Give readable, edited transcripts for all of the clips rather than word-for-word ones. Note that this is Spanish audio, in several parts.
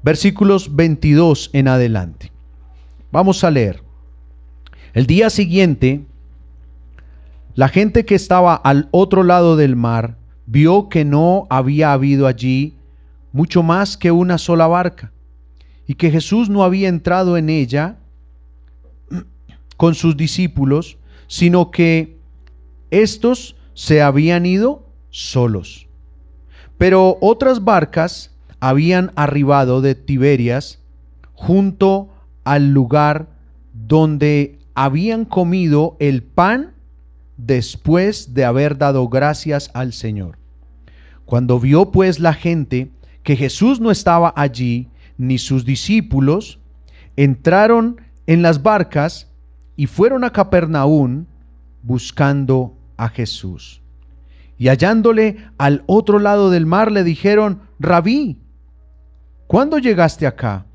versículos 22 en adelante. Vamos a leer. El día siguiente, la gente que estaba al otro lado del mar vio que no había habido allí mucho más que una sola barca, y que Jesús no había entrado en ella con sus discípulos, sino que éstos se habían ido solos. Pero otras barcas habían arribado de Tiberias junto al lugar donde habían comido el pan después de haber dado gracias al Señor. Cuando vio pues la gente que Jesús no estaba allí, ni sus discípulos, entraron en las barcas y fueron a Capernaum buscando a Jesús. Y hallándole al otro lado del mar, le dijeron: Rabí, ¿cuándo llegaste acá?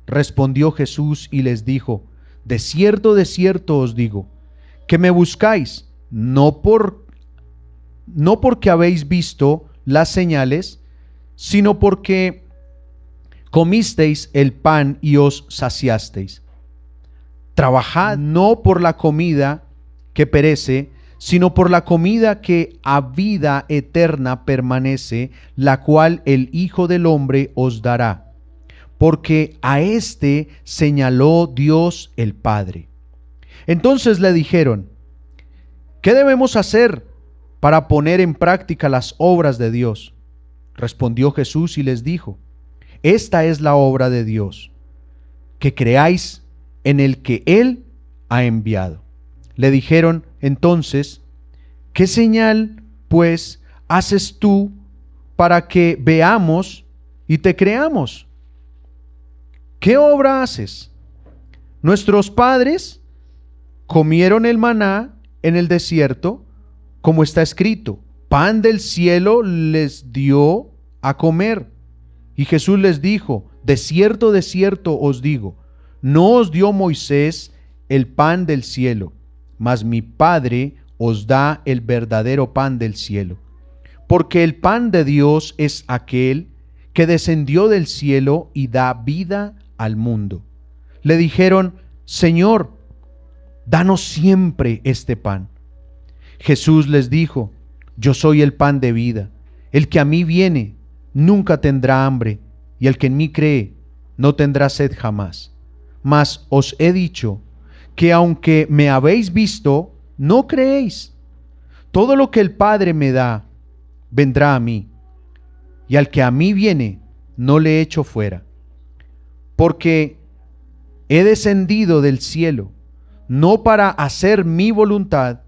Respondió Jesús y les dijo: de cierto os digo, que me buscáis, no porque habéis visto las señales, sino porque comisteis el pan y os saciasteis. Trabajad no por la comida que perece, sino por la comida que a vida eterna permanece, la cual el Hijo del Hombre os dará, porque a éste señaló Dios el Padre. Entonces le dijeron: ¿qué debemos hacer para poner en práctica las obras de Dios? Respondió Jesús y les dijo: esta es la obra de Dios, que creáis en el que Él ha enviado. Le dijeron entonces: ¿qué señal, pues, haces tú para que veamos y te creamos? ¿Qué obra haces? Nuestros padres comieron el maná en el desierto, como está escrito: pan del cielo les dio a comer. Y Jesús les dijo: de cierto os digo, no os dio Moisés el pan del cielo, mas mi Padre os da el verdadero pan del cielo. Porque el pan de Dios es aquel que descendió del cielo y da vida al mundo. Le dijeron: Señor, danos siempre este pan. Jesús les dijo: yo soy el pan de vida. El que a mí viene nunca tendrá hambre, y el que en mí cree no tendrá sed jamás. Mas os he dicho que aunque me habéis visto, no creéis. Todo lo que el Padre me da vendrá a mí, y al que a mí viene no le echo fuera. Porque he descendido del cielo, no para hacer mi voluntad,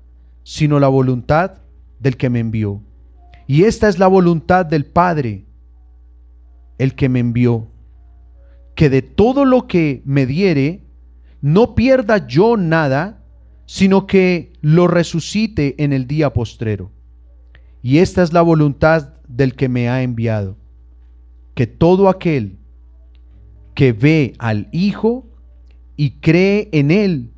sino la voluntad del que me envió. Y esta es la voluntad del Padre, el que me envió, que de todo lo que me diere, no pierda yo nada, sino que lo resucite en el día postrero. Y esta es la voluntad del que me ha enviado, que todo aquel que ve al Hijo y cree en Él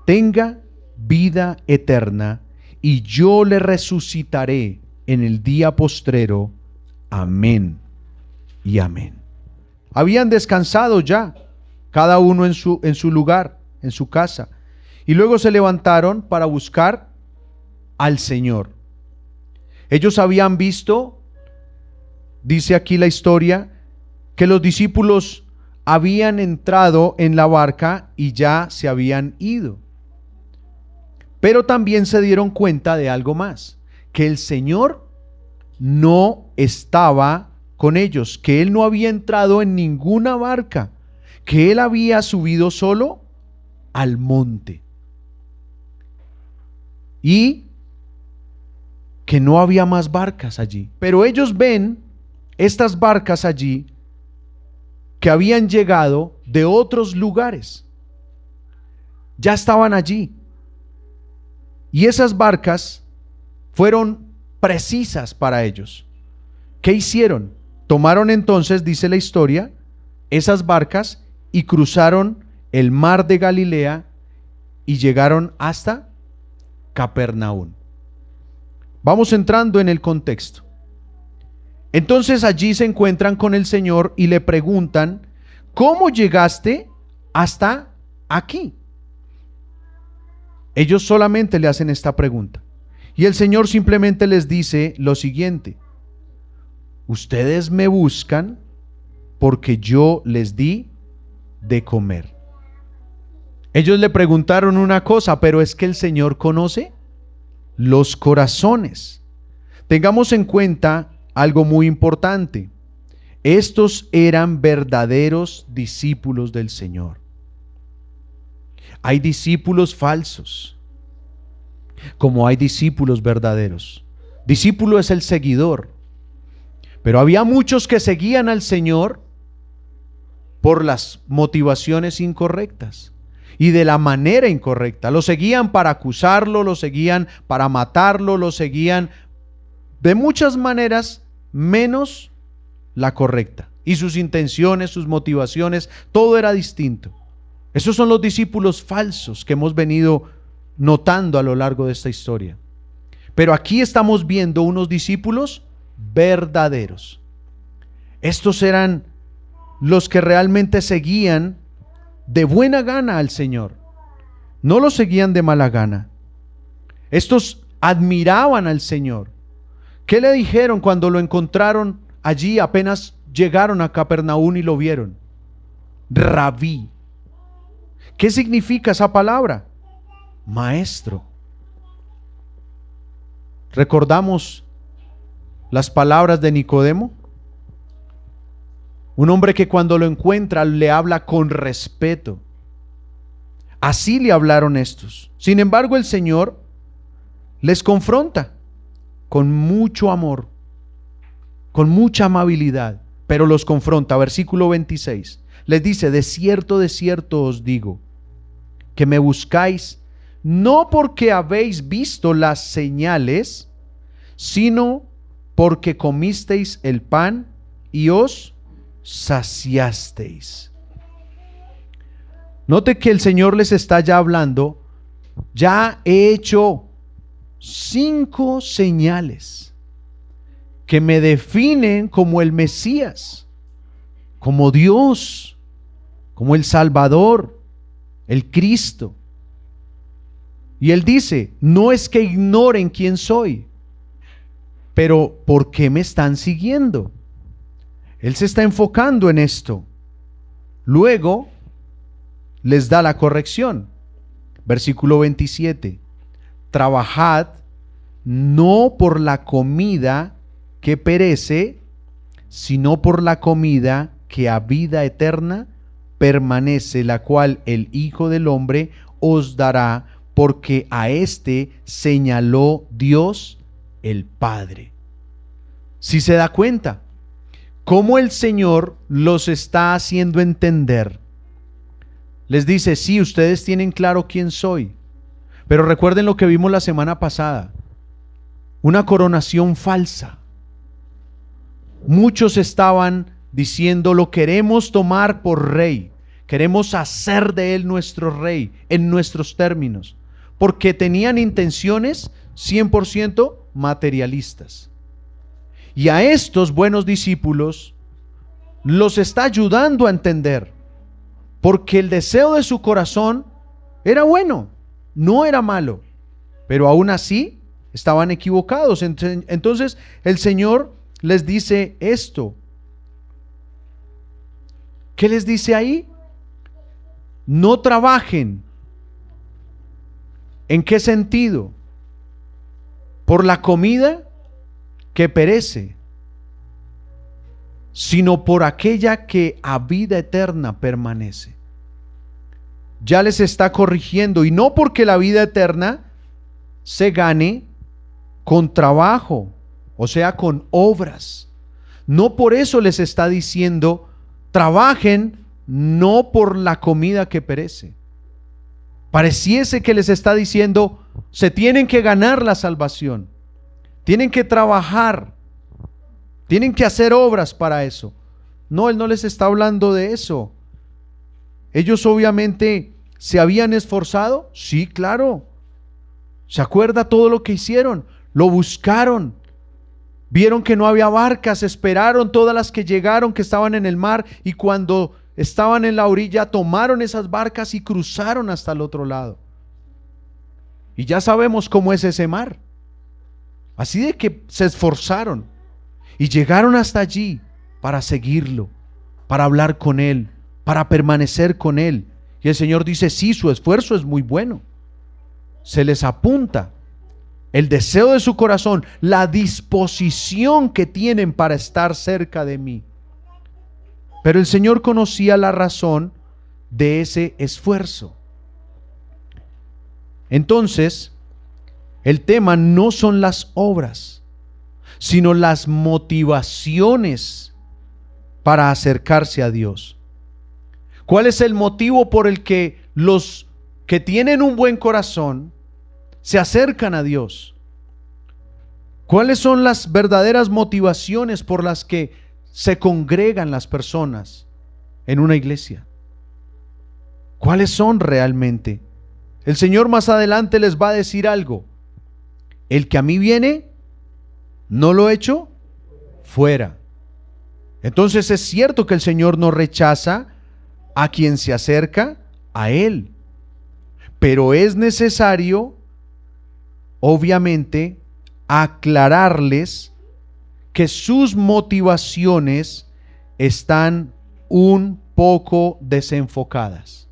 tenga vida eterna, y yo le resucitaré en el día postrero. Amén y amén. Habían descansado ya, cada uno en su lugar, en su casa, y luego se levantaron para buscar al Señor. Ellos habían visto, dice aquí la historia, que los discípulos habían entrado en la barca y ya se habían ido. Pero también se dieron cuenta de algo más, que el Señor no estaba con ellos, que Él no había entrado en ninguna barca, que Él había subido solo al monte y que no había más barcas allí. Pero ellos ven estas barcas allí que habían llegado de otros lugares, ya estaban allí, y esas barcas fueron precisas para ellos. ¿Qué hicieron? Tomaron entonces, dice la historia, esas barcas y cruzaron el mar de Galilea y llegaron hasta Capernaum. Vamos entrando en el contexto. Entonces allí se encuentran con el Señor y le preguntan, ¿cómo llegaste hasta aquí? Ellos solamente le hacen esta pregunta. Y el Señor simplemente les dice lo siguiente: ustedes me buscan porque yo les di de comer. Ellos le preguntaron una cosa, pero es que el Señor conoce los corazones. Tengamos en cuenta algo muy importante. Estos eran verdaderos discípulos del Señor. Hay discípulos falsos, como hay discípulos verdaderos. Discípulo es el seguidor, pero había muchos que seguían al Señor por las motivaciones incorrectas y de la manera incorrecta. Lo seguían para acusarlo, lo seguían para matarlo, lo seguían de muchas maneras menos la correcta. Y sus intenciones, sus motivaciones, todo era distinto. Esos son los discípulos falsos que hemos venido notando a lo largo de esta historia. Pero aquí estamos viendo unos discípulos verdaderos. Estos eran los que realmente seguían de buena gana al Señor. No lo seguían de mala gana. Estos admiraban al Señor. ¿Qué le dijeron cuando lo encontraron allí apenas llegaron a Capernaum y lo vieron? Rabí. ¿Qué significa esa palabra? Maestro. ¿Recordamos las palabras de Nicodemo? Un hombre que cuando lo encuentra le habla con respeto. Así le hablaron estos. Sin embargo, el Señor les confronta con mucho amor, con mucha amabilidad, pero los confronta. Versículo 26. Les dice: de cierto os digo, que me buscáis no porque habéis visto las señales, sino porque comisteis el pan y os saciasteis. Note que el Señor les está ya hablando: ya he hecho 5 señales que me definen como el Mesías, como Dios, como el Salvador, el Cristo. Y Él dice: no es que ignoren quién soy, pero ¿por qué me están siguiendo? Él se está enfocando en esto. Luego les da la corrección. Versículo 27. Trabajad no por la comida que perece, sino por la comida que a vida eterna permanece, la cual el Hijo del Hombre os dará, porque a éste señaló Dios el Padre. Si se da cuenta cómo el Señor los está haciendo entender, les dice: sí, ustedes tienen claro quién soy, pero recuerden lo que vimos la semana pasada, una coronación falsa. Muchos estaban diciendo: lo queremos tomar por rey, queremos hacer de él nuestro rey en nuestros términos, porque tenían intenciones 100% materialistas. Y a estos buenos discípulos los está ayudando a entender, porque el deseo de su corazón era bueno, no era malo, pero aún así estaban equivocados. Entonces el Señor les dice esto. ¿Qué les dice ahí? No trabajen. ¿En qué sentido? Por la comida que perece, sino por aquella que a vida eterna permanece. Ya les está corrigiendo, y no porque la vida eterna se gane con trabajo, o sea, con obras. No por eso les está diciendo: trabajen no por la comida que perece. Pareciese que les está diciendo: se tienen que ganar la salvación, tienen que trabajar, tienen que hacer obras para eso. No, Él no les está hablando de eso. Ellos obviamente se habían esforzado, sí, claro. ¿Se acuerda todo lo que hicieron? Lo buscaron, Vieron que no había barcas, esperaron todas las que llegaron, que estaban en el mar, y cuando estaban en la orilla, tomaron esas barcas y cruzaron hasta el otro lado. Y ya sabemos cómo es ese mar. Así de que se esforzaron y llegaron hasta allí para seguirlo, para hablar con Él, para permanecer con Él. Y el Señor dice, sí, su esfuerzo es muy bueno. Se les apunta el deseo de su corazón, la disposición que tienen para estar cerca de mí. Pero el Señor conocía la razón de ese esfuerzo. Entonces, el tema no son las obras, sino las motivaciones para acercarse a Dios. ¿Cuál es el motivo por el que los que tienen un buen corazón se acercan a Dios? ¿Cuáles son las verdaderas motivaciones por las que se congregan las personas en una iglesia? ¿Cuáles son realmente? El Señor más adelante les va a decir algo. El que a mí viene, no lo echo fuera. Entonces es cierto que el Señor no rechaza a quien se acerca a Él, pero es necesario, obviamente, aclararles que sus motivaciones están un poco desenfocadas.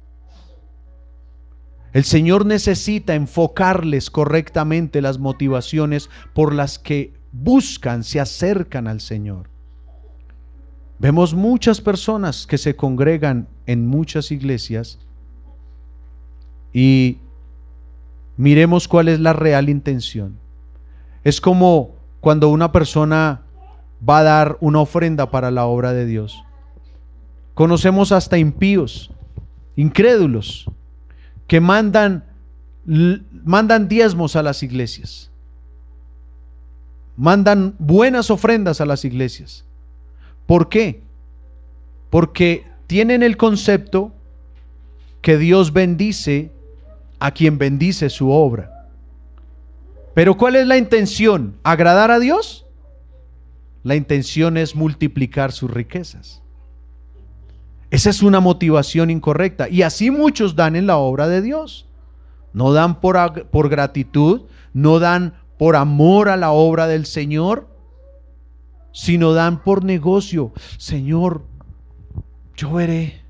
El Señor necesita enfocarles correctamente las motivaciones por las que buscan, se acercan al Señor. Vemos muchas personas que se congregan en muchas iglesias y miremos cuál es la real intención. Es como cuando una persona va a dar una ofrenda para la obra de Dios. Conocemos hasta impíos, incrédulos, que mandan diezmos a las iglesias, mandan buenas ofrendas a las iglesias. ¿Por qué? Porque tienen el concepto que Dios bendice a quien bendice su obra. Pero ¿cuál es la intención? ¿Agradar a Dios? La intención es multiplicar sus riquezas. Esa es una motivación incorrecta. Y así muchos dan en la obra de Dios. No dan por gratitud, no dan por amor a la obra del Señor, sino dan por negocio. Señor, yo veré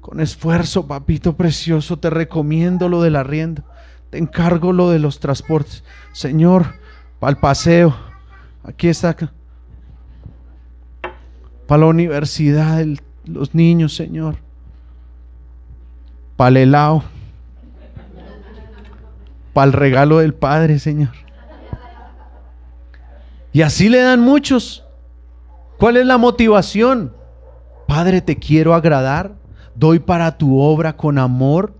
con esfuerzo, papito precioso, te recomiendo lo del arriendo, te encargo lo de los transportes. Señor, para el paseo, aquí está, para la universidad, los niños, Señor, para el helado, para el regalo del Padre, Señor. Y así le dan muchos. ¿Cuál es la motivación? Padre, te quiero agradar, doy para tu obra con amor,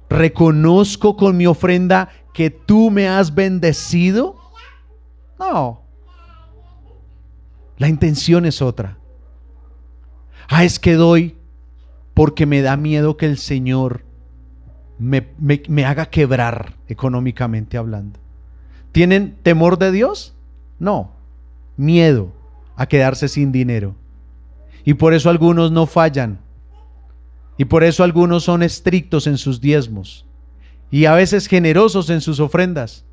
reconozco con mi ofrenda que tú me has bendecido. No, la intención es otra. Es que doy porque me da miedo que el Señor me haga quebrar económicamente hablando. ¿Tienen temor de Dios? No, miedo a quedarse sin dinero. Y por eso algunos no fallan. Y por eso algunos son estrictos en sus diezmos. Y a veces generosos en sus ofrendas.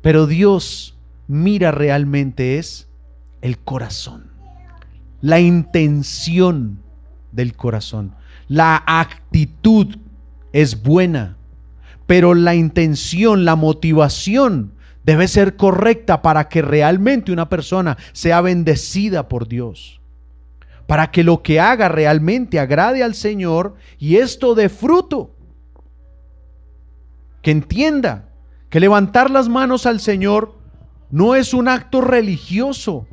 Pero Dios mira realmente es el corazón. La intención del corazón. La actitud es buena. Pero la intención, la motivación debe ser correcta para que realmente una persona sea bendecida por Dios. Para que lo que haga realmente agrade al Señor y esto dé fruto. Que entienda que levantar las manos al Señor no es un acto religioso,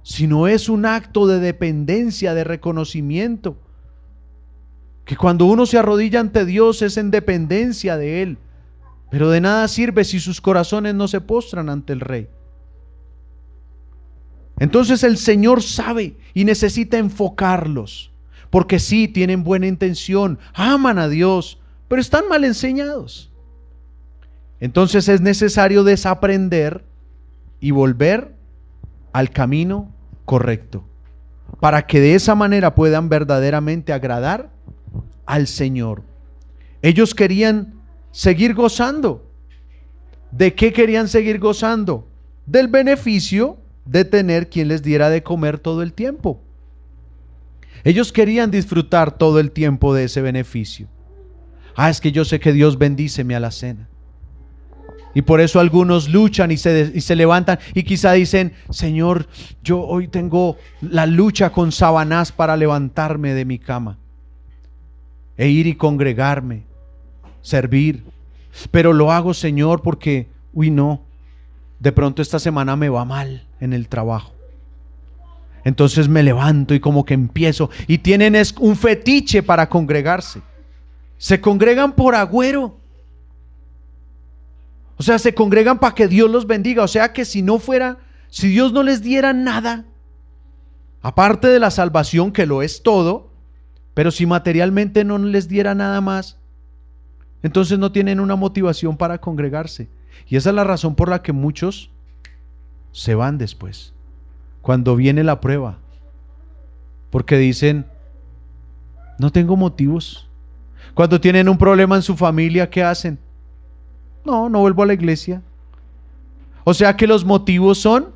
sino es un acto de dependencia, de reconocimiento. Que cuando uno se arrodilla ante Dios es en dependencia de Él. Pero de nada sirve si sus corazones no se postran ante el Rey. Entonces el Señor sabe y necesita enfocarlos. Porque sí, tienen buena intención, aman a Dios, pero están mal enseñados. Entonces es necesario desaprender y volver al camino correcto, para que de esa manera puedan verdaderamente agradar al Señor. Ellos querían seguir gozando. ¿De qué querían seguir gozando? Del beneficio de tener quien les diera de comer todo el tiempo. Ellos querían disfrutar todo el tiempo de ese beneficio. Es que yo sé que Dios bendice mi alacena. Y por eso algunos luchan y se levantan y quizá dicen: Señor, yo hoy tengo la lucha con Sabanás para levantarme de mi cama e ir y congregarme, servir. Pero lo hago, Señor, porque, no, de pronto esta semana me va mal en el trabajo. Entonces me levanto y como que empiezo. Y tienen un fetiche para congregarse. Se congregan por agüero. O sea, se congregan para que Dios los bendiga. O sea que si Dios no les diera nada, aparte de la salvación, que lo es todo, pero si materialmente no les diera nada más, entonces no tienen una motivación para congregarse. Y esa es la razón por la que muchos se van después, cuando viene la prueba, porque dicen: no tengo motivos. Cuando tienen un problema en su familia, ¿qué hacen? No vuelvo a la iglesia. O sea que los motivos son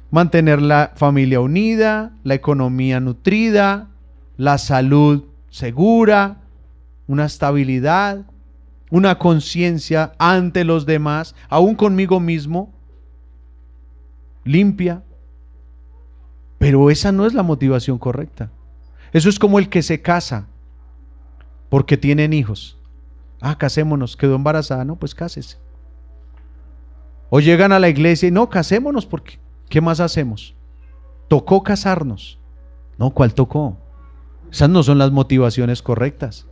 mantener la familia unida, la economía nutrida, la salud segura, una estabilidad, una conciencia ante los demás, aún conmigo mismo, limpia. Pero esa no es la motivación correcta. Eso es como el que se casa porque tienen hijos. Casémonos, quedó embarazada, no, pues cásese. O llegan a la iglesia y no, casémonos porque ¿qué más hacemos? Tocó casarnos. No, ¿cuál tocó? Esas no son las motivaciones correctas.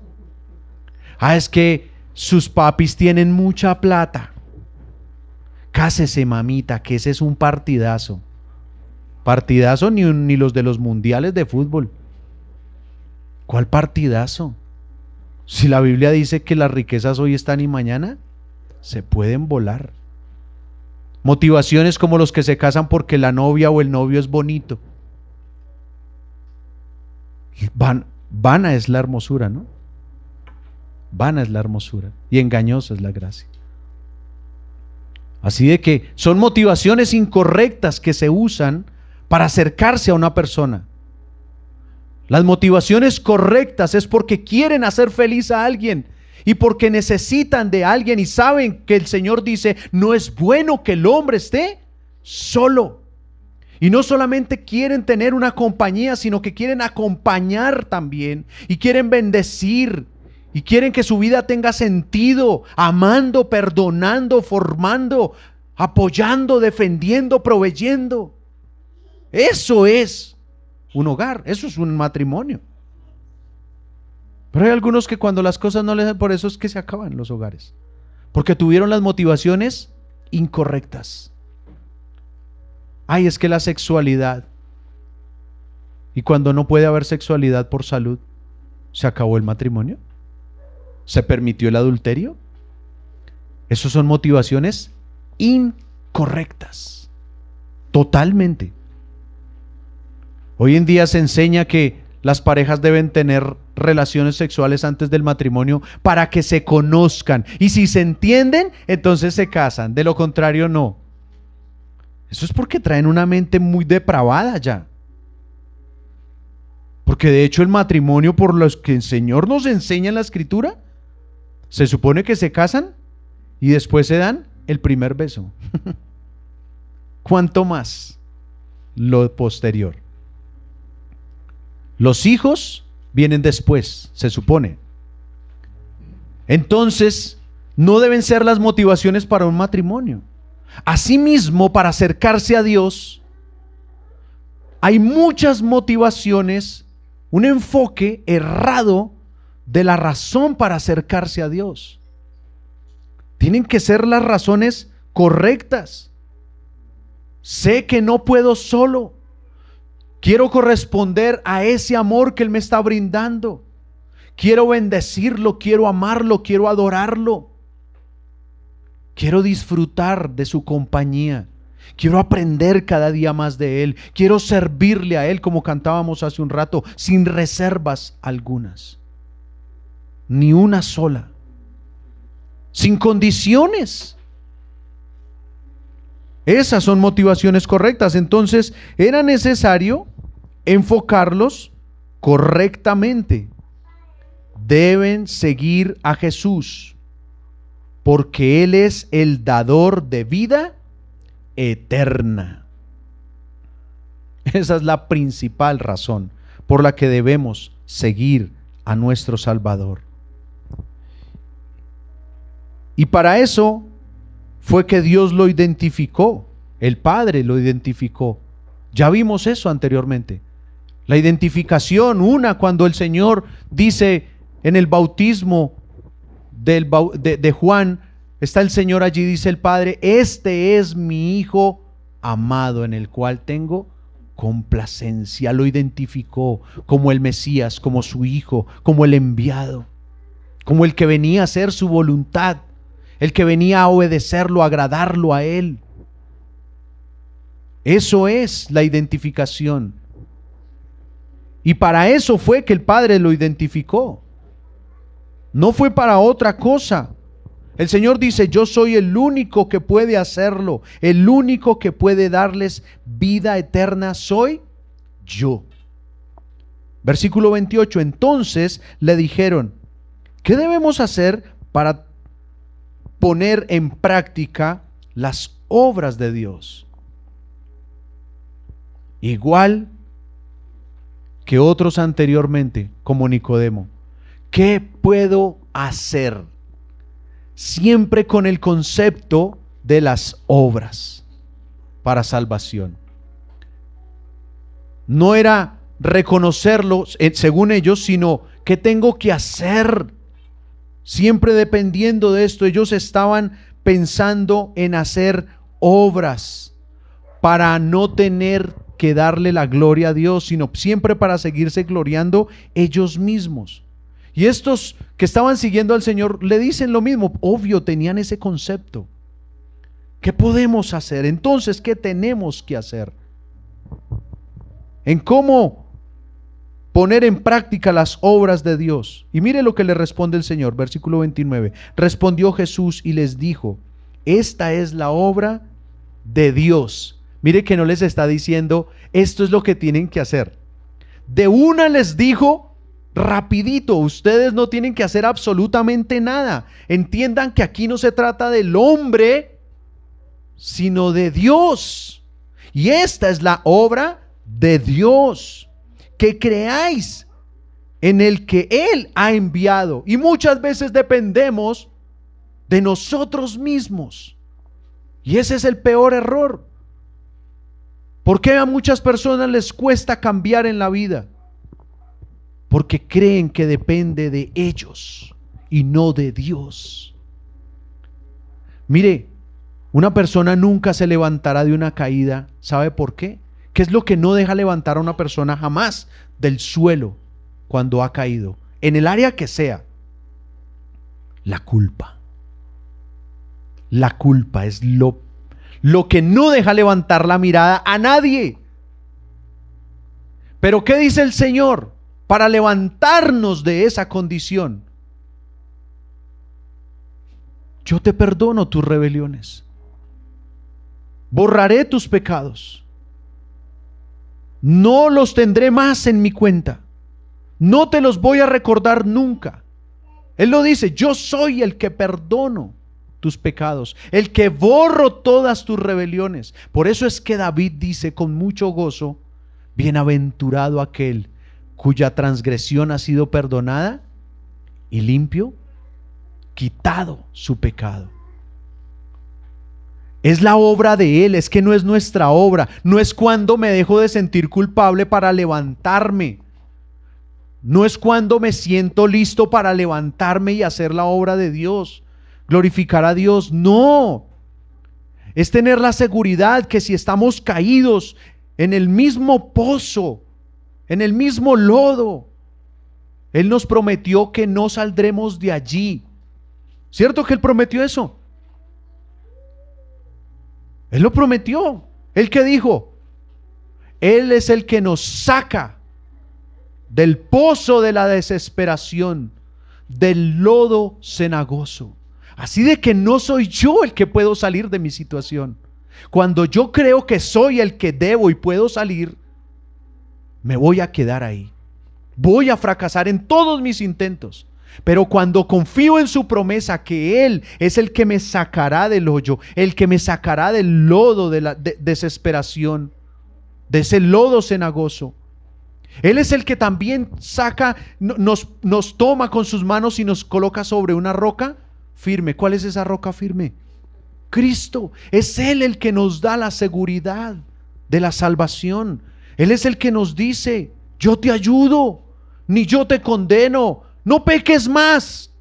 Es que sus papis tienen mucha plata. Cásese, mamita, que ese es un partidazo. Partidazo ni los de los mundiales de fútbol. ¿Cuál partidazo? Si la Biblia dice que las riquezas hoy están y mañana se pueden volar. Motivaciones como los que se casan porque la novia o el novio es bonito. Vana es la hermosura, ¿no? Vana es la hermosura y engañosa es la gracia. Así de que son motivaciones incorrectas que se usan para acercarse a una persona. Las motivaciones correctas es porque quieren hacer feliz a alguien y porque necesitan de alguien y saben que el Señor dice: no es bueno que el hombre esté solo. Y no solamente quieren tener una compañía, sino que quieren acompañar también y quieren bendecir y quieren que su vida tenga sentido, amando, perdonando, formando, apoyando, defendiendo, proveyendo. Eso es un hogar, eso es un matrimonio. Pero hay algunos que cuando las cosas no les dan, por eso es que se acaban los hogares, porque tuvieron las motivaciones incorrectas. Es que la sexualidad, y cuando no puede haber sexualidad por salud, ¿se acabó el matrimonio? ¿Se permitió el adulterio? Esas son motivaciones incorrectas, totalmente. Hoy en día se enseña que las parejas deben tener relaciones sexuales antes del matrimonio para que se conozcan. Y si se entienden, entonces se casan. De lo contrario, no. Eso es porque traen una mente muy depravada ya. Porque de hecho el matrimonio, por los que el Señor nos enseña en la Escritura, se supone que se casan y después se dan el primer beso. ¿Cuánto más lo posterior? Los hijos vienen después, se supone. Entonces, no deben ser las motivaciones para un matrimonio. Asimismo, para acercarse a Dios, hay muchas motivaciones, un enfoque errado de la razón para acercarse a Dios. Tienen que ser las razones correctas. Sé que no puedo solo. Quiero corresponder a ese amor que Él me está brindando. Quiero bendecirlo, quiero amarlo, quiero adorarlo. Quiero disfrutar de su compañía. Quiero aprender cada día más de Él. Quiero servirle a Él como cantábamos hace un rato, sin reservas algunas. Ni una sola. Sin condiciones. Esas son motivaciones correctas. Entonces era necesario enfocarlos correctamente. Deben seguir a Jesús, porque Él es el dador de vida eterna. Esa es la principal razón por la que debemos seguir a nuestro Salvador. Y para eso fue que Dios lo identificó, el Padre lo identificó. Ya vimos eso anteriormente. La identificación, cuando el Señor dice en el bautismo de Juan, está el Señor allí, dice el Padre: este es mi Hijo amado, en el cual tengo complacencia. Lo identificó como el Mesías, como su Hijo, como el enviado, como el que venía a hacer su voluntad, el que venía a obedecerlo, a agradarlo a Él. Eso es la identificación. Y para eso fue que el Padre lo identificó. No fue para otra cosa. El Señor dice: yo soy el único que puede hacerlo, el único que puede darles vida eterna soy yo. Versículo 28, entonces le dijeron: ¿qué debemos hacer para poner en práctica las obras de Dios? Igual que otros anteriormente, como Nicodemo. ¿Qué puedo hacer? Siempre con el concepto de las obras para salvación. No era reconocerlo según ellos, sino ¿qué tengo que hacer? Siempre dependiendo de esto, ellos estaban pensando en hacer obras para no tener que darle la gloria a Dios, sino siempre para seguirse gloriando ellos mismos. Y estos que estaban siguiendo al Señor le dicen lo mismo. Obvio, tenían ese concepto. ¿Qué podemos hacer? Entonces, ¿qué tenemos que hacer? En cómo poner en práctica las obras de Dios. Y mire lo que le responde el Señor, versículo 29. Respondió Jesús y les dijo: esta es la obra de Dios. Mire que no les está diciendo esto es lo que tienen que hacer. De una les dijo rapidito: ustedes no tienen que hacer absolutamente nada. Entiendan que aquí no se trata del hombre, sino de Dios. Y esta es la obra de Dios, que creáis en el que Él ha enviado. Y muchas veces dependemos de nosotros mismos. Y ese es el peor error. ¿Por qué a muchas personas les cuesta cambiar en la vida? Porque creen que depende de ellos y no de Dios. Mire, una persona nunca se levantará de una caída. ¿Sabe por qué? ¿Qué es lo que no deja levantar a una persona jamás del suelo cuando ha caído? En el área que sea. La culpa. La culpa es lo que no deja levantar la mirada a nadie. Pero ¿qué dice el Señor para levantarnos de esa condición? Yo te perdono tus rebeliones. Borraré tus pecados. No los tendré más en mi cuenta. No te los voy a recordar nunca. Él lo dice: yo soy el que perdono tus pecados, el que borro todas tus rebeliones. Por eso es que David dice con mucho gozo: bienaventurado aquel cuya transgresión ha sido perdonada y limpio, quitado su pecado. Es la obra de Él, es que no es nuestra obra. No es cuando me dejo de sentir culpable para levantarme. No es cuando me siento listo para levantarme y hacer la obra de Dios, glorificar a Dios. No, es tener la seguridad que si estamos caídos en el mismo pozo, en el mismo lodo, Él nos prometió que no saldremos de allí. ¿Cierto que Él prometió eso? Él lo prometió. ¿Él qué dijo? Él es el que nos saca del pozo de la desesperación, del lodo cenagoso. Así de que no soy yo el que puedo salir de mi situación. Cuando yo creo que soy el que debo y puedo salir, me voy a quedar ahí. Voy a fracasar en todos mis intentos. Pero cuando confío en su promesa que Él es el que me sacará del hoyo, el que me sacará del lodo de la desesperación, de ese lodo cenagoso, Él es el que también saca, nos toma con sus manos y nos coloca sobre una roca firme. ¿Cuál es esa roca firme? Cristo. Es Él el que nos da la seguridad de la salvación. Él es el que nos dice: yo te ayudo, ni yo te condeno, no peques más.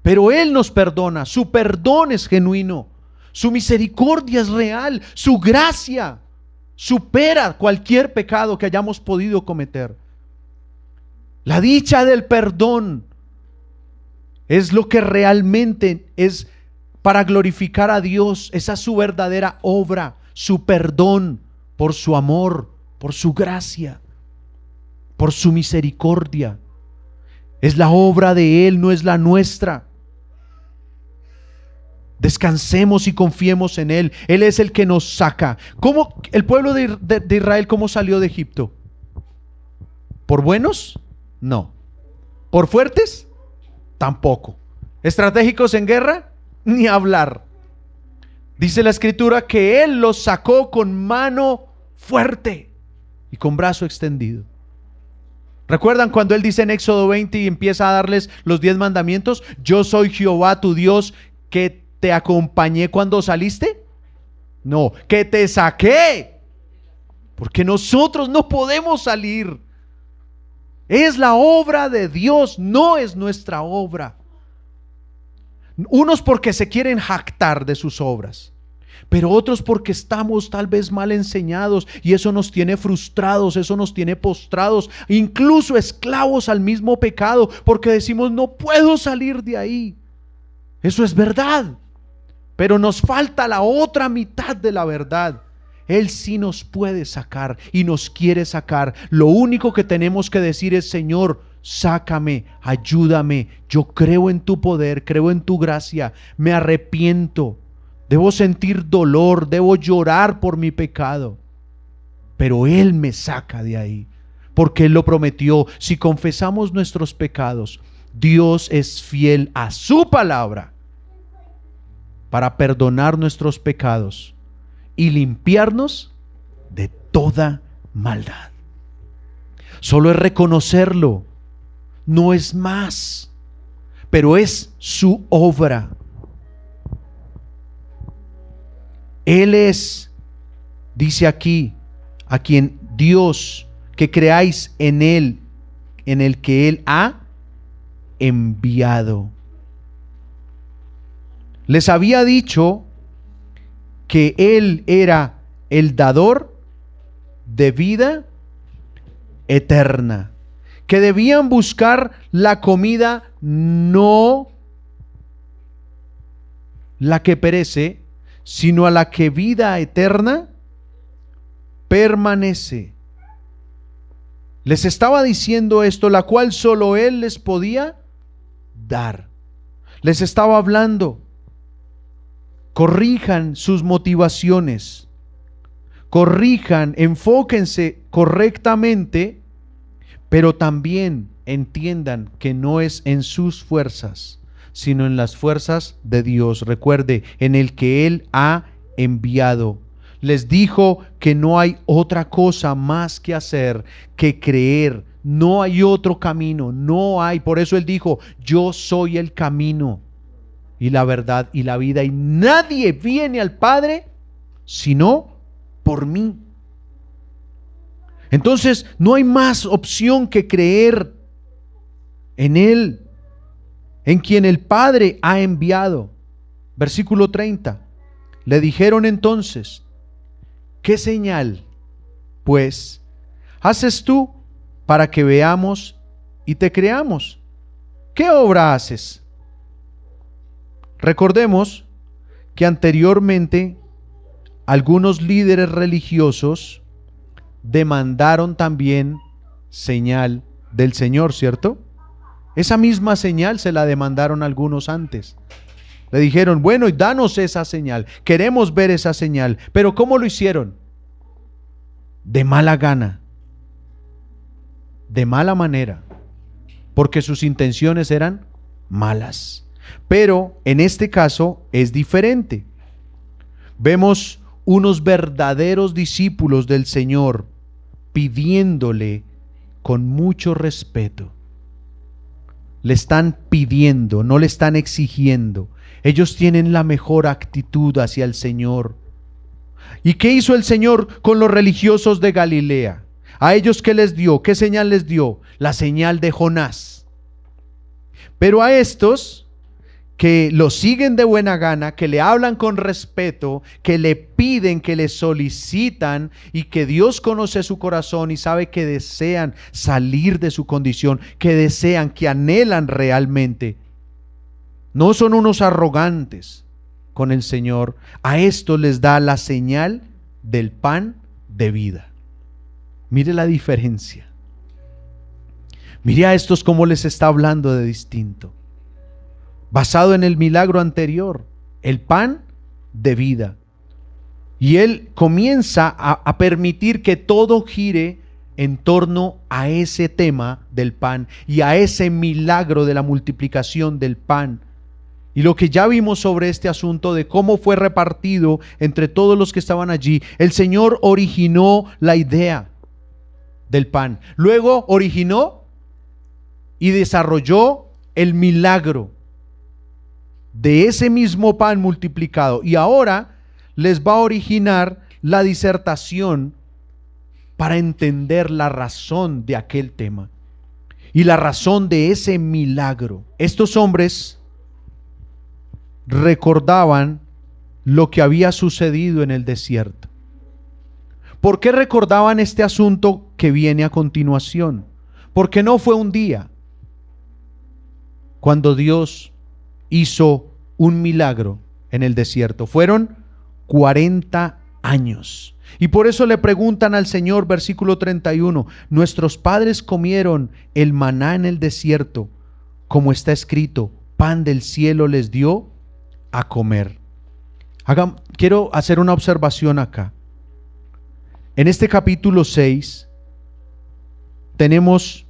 Pero Él nos perdona, su perdón es genuino, su misericordia es real, su gracia supera cualquier pecado que hayamos podido cometer. La dicha del perdón es lo que realmente es para glorificar a Dios. Esa es su verdadera obra, su perdón por su amor, por su gracia, por su misericordia. Es la obra de Él, no es la nuestra. Descansemos y confiemos en Él. Él es el que nos saca. ¿Cómo el pueblo de Israel, cómo salió de Egipto? ¿Por buenos? No. ¿Por fuertes? Tampoco. ¿Estratégicos en guerra? Ni hablar. Dice la Escritura que Él los sacó con mano fuerte y con brazo extendido. ¿Recuerdan cuando Él dice en Éxodo 20 y empieza a darles los 10 mandamientos? Yo soy Jehová tu Dios, que te acompañé cuando saliste. No, que te saqué. Porque nosotros no podemos salir. Es la obra de Dios, no es nuestra obra. Unos porque se quieren jactar de sus obras, pero otros porque estamos tal vez mal enseñados y eso nos tiene frustrados, eso nos tiene postrados, incluso esclavos al mismo pecado, porque decimos: no puedo salir de ahí. Eso es verdad, pero nos falta la otra mitad de la verdad. Él sí nos puede sacar y nos quiere sacar. Lo único que tenemos que decir es: Señor, sácame, ayúdame. Yo creo en tu poder, creo en tu gracia, me arrepiento. Debo sentir dolor, debo llorar por mi pecado, pero Él me saca de ahí, porque Él lo prometió. Si confesamos nuestros pecados, Dios es fiel a su palabra para perdonar nuestros pecados y limpiarnos de toda maldad. Solo es reconocerlo, no es más, pero es su obra. Él es, dice aquí, a quien Dios, que creáis en Él, en el que Él ha enviado. Les había dicho que Él era el dador de vida eterna, que debían buscar la comida, no la que perece, sino a la que vida eterna permanece. Les estaba diciendo esto, la cual solo Él les podía dar. Les estaba hablando: corrijan sus motivaciones, corrijan, enfóquense correctamente, pero también entiendan que no es en sus fuerzas, sino en las fuerzas de Dios. Recuerde, en el que Él ha enviado. Les dijo que no hay otra cosa más que hacer que creer. No hay otro camino, no hay. Por eso Él dijo: yo soy el camino y la verdad y la vida, y nadie viene al Padre sino por mí. Entonces no hay más opción que creer en Él, en quien el Padre ha enviado. Versículo 30. Le dijeron entonces: ¿qué señal, pues, haces tú para que veamos y te creamos? ¿Qué obra haces? Recordemos que anteriormente algunos líderes religiosos demandaron también señal del Señor, ¿cierto? Esa misma señal se la demandaron algunos antes. Le dijeron, bueno, danos esa señal, queremos ver esa señal. Pero ¿cómo lo hicieron? De mala gana, de mala manera, porque sus intenciones eran malas. Pero en este caso es diferente. Vemos unos verdaderos discípulos del Señor pidiéndole con mucho respeto. Le están pidiendo, no le están exigiendo. Ellos tienen la mejor actitud hacia el Señor. ¿Y qué hizo el Señor con los religiosos de Galilea? ¿A ellos qué les dio? ¿Qué señal les dio? La señal de Jonás. Pero a estos que lo siguen de buena gana, que le hablan con respeto, que le piden, que le solicitan, y que Dios conoce su corazón y sabe que desean salir de su condición, que desean, que anhelan realmente. No son unos arrogantes con el Señor. A esto les da la señal del pan de vida. Mire la diferencia. Mire a estos cómo les está hablando de distinto. Basado en el milagro anterior, el pan de vida. Y Él comienza a permitir que todo gire en torno a ese tema del pan y a ese milagro de la multiplicación del pan. Y lo que ya vimos sobre este asunto de cómo fue repartido entre todos los que estaban allí, el Señor originó la idea del pan. Luego originó y desarrolló el milagro de ese mismo pan multiplicado, y ahora les va a originar la disertación para entender la razón de aquel tema y la razón de ese milagro. Estos hombres recordaban lo que había sucedido en el desierto. ¿Por qué recordaban este asunto que viene a continuación? Porque no fue un día cuando Dios hizo un milagro en el desierto. Fueron 40 años. Y por eso le preguntan al Señor, versículo 31, nuestros padres comieron el maná en el desierto, como está escrito, pan del cielo les dio a comer. Quiero hacer una observación acá. En este capítulo 6 tenemos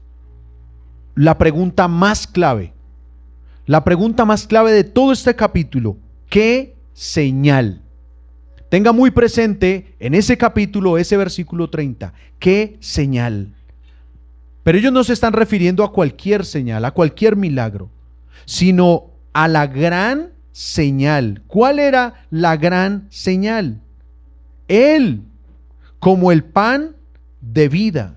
la pregunta más clave. La pregunta más clave de todo este capítulo: ¿qué señal? Tenga muy presente en ese capítulo, ese versículo 30, ¿qué señal? Pero ellos no se están refiriendo a cualquier señal, a cualquier milagro, sino a la gran señal. ¿Cuál era la gran señal? Él, como el pan de vida.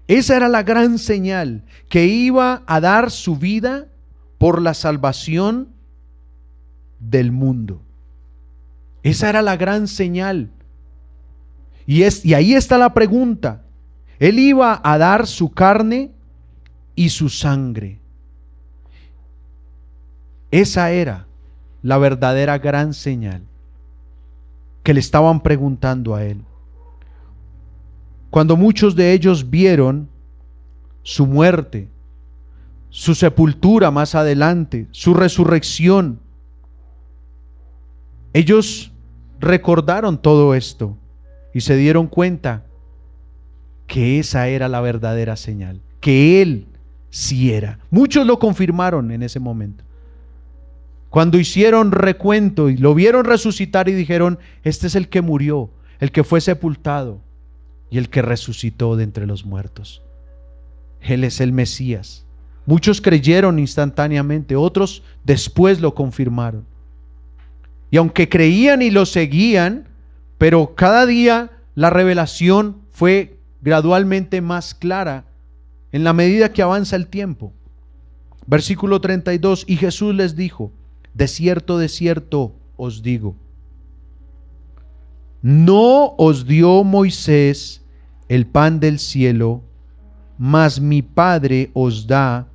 Esa era la gran señal, que iba a dar su vida por la salvación del mundo. Esa era la gran señal. Y ahí está la pregunta. Él iba a dar su carne y su sangre. Esa era la verdadera gran señal que le estaban preguntando a Él. Cuando muchos de ellos vieron su muerte, su sepultura más adelante, su resurrección, ellos recordaron todo esto y se dieron cuenta que esa era la verdadera señal, que Él sí era. Muchos lo confirmaron en ese momento. Cuando hicieron recuento y lo vieron resucitar y dijeron, este es el que murió, el que fue sepultado y el que resucitó de entre los muertos. Él es el Mesías. Muchos creyeron instantáneamente, otros después lo confirmaron. Y aunque creían y lo seguían, pero cada día la revelación fue gradualmente más clara en la medida que avanza el tiempo. Versículo 32, y Jesús les dijo, de cierto os digo, no os dio Moisés el pan del cielo, mas mi Padre os da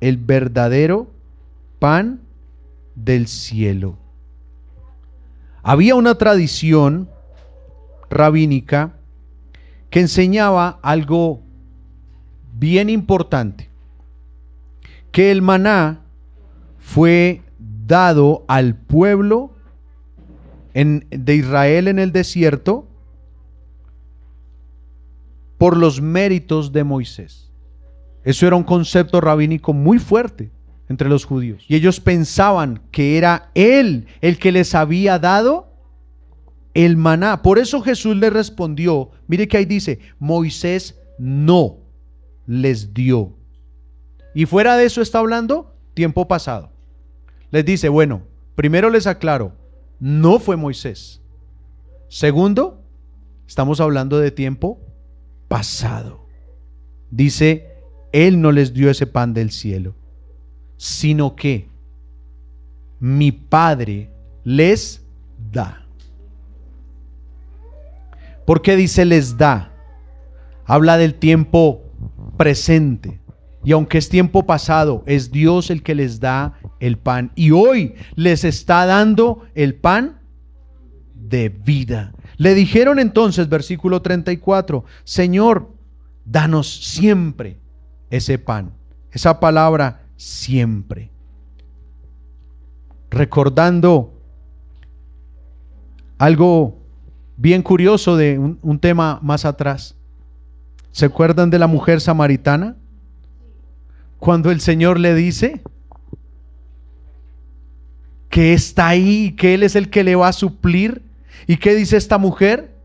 el verdadero pan del cielo. Había una tradición rabínica que enseñaba algo bien importante, que el maná fue dado al pueblo de Israel en el desierto por los méritos de Moisés. Eso era un concepto rabínico muy fuerte entre los judíos. Y ellos pensaban que era Él el que les había dado el maná. Por eso Jesús les respondió, mire que ahí dice, Moisés no les dio. Y fuera de eso está hablando tiempo pasado. Les dice, bueno, primero les aclaro, no fue Moisés. Segundo, estamos hablando de tiempo pasado. Dice, Él no les dio ese pan del cielo, sino que mi Padre les da. ¿Por qué dice les da? Habla del tiempo presente. Y aunque es tiempo pasado, es Dios el que les da el pan. Y hoy les está dando el pan de vida. Le dijeron entonces, versículo 34, Señor, danos siempre ese pan. Esa palabra siempre. Recordando algo bien curioso de un tema más atrás. ¿Se acuerdan de la mujer samaritana? Cuando el Señor le dice que está ahí, que Él es el que le va a suplir. ¿Y qué dice esta mujer?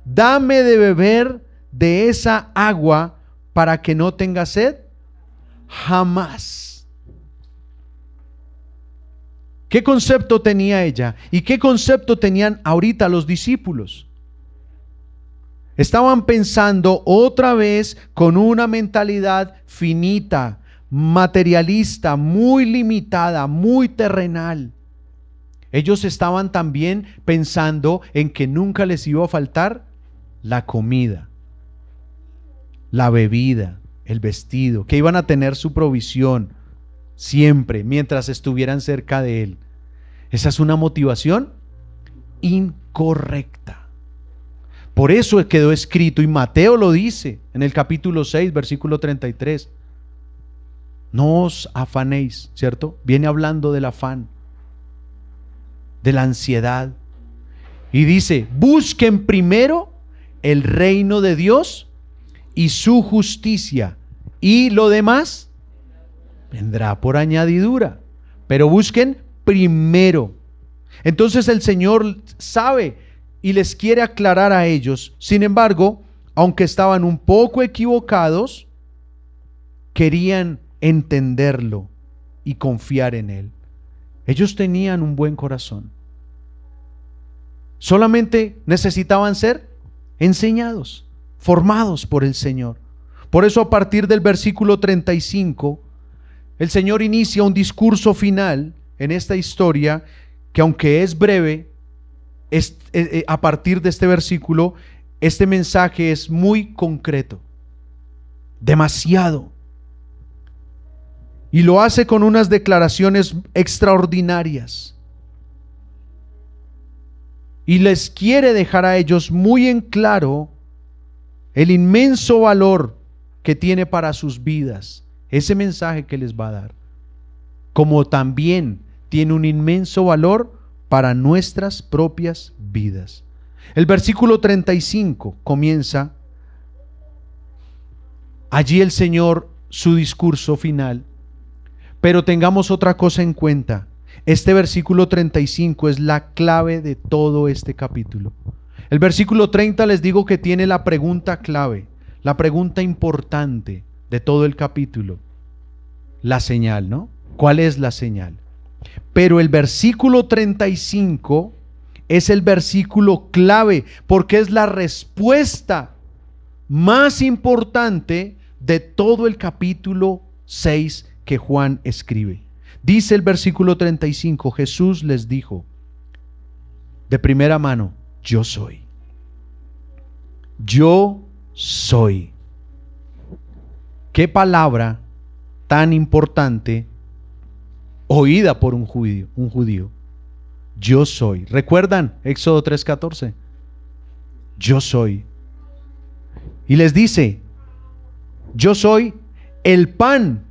Dame de beber de esa agua para que no tenga sed jamás. ¿Qué concepto tenía ella? ¿Y qué concepto tenían ahorita los discípulos? Estaban pensando otra vez con una mentalidad finita, materialista, muy limitada, muy terrenal. Ellos estaban también pensando en que nunca les iba a faltar la comida, la bebida, el vestido, que iban a tener su provisión siempre mientras estuvieran cerca de Él. Esa es una motivación incorrecta. Por eso quedó escrito, y Mateo lo dice en el capítulo 6, versículo 33. No os afanéis, ¿cierto? Viene hablando del afán, de la ansiedad. Y dice, busquen primero el reino de Dios y su justicia, y lo demás vendrá por añadidura. Pero busquen primero. Entonces el Señor sabe y les quiere aclarar a ellos. Sin embargo, aunque estaban un poco equivocados, querían entenderlo y confiar en Él. Ellos tenían un buen corazón. Solamente necesitaban ser enseñados, formados por el Señor. Por eso a partir del versículo 35, el Señor inicia un discurso final en esta historia que, aunque es breve, a partir de este versículo, este mensaje es muy concreto, demasiado. Y lo hace con unas declaraciones extraordinarias. Y les quiere dejar a ellos muy en claro el inmenso valor que tiene para sus vidas ese mensaje que les va a dar, como también tiene un inmenso valor para nuestras propias vidas. El versículo 35 comienza allí el Señor su discurso final. Pero tengamos otra cosa en cuenta. Este versículo 35 es la clave de todo este capítulo. El versículo 30 les digo que tiene la pregunta clave, la pregunta importante de todo el capítulo. La señal, ¿no? ¿Cuál es la señal? Pero el versículo 35 es el versículo clave porque es la respuesta más importante de todo el capítulo 6 que Juan escribe. Dice el versículo 35, Jesús les dijo de primera mano, yo soy. Yo soy. Qué palabra tan importante oída por un judío. Yo soy. ¿Recuerdan? Éxodo 3:14. Yo soy. Y les dice, yo soy el pan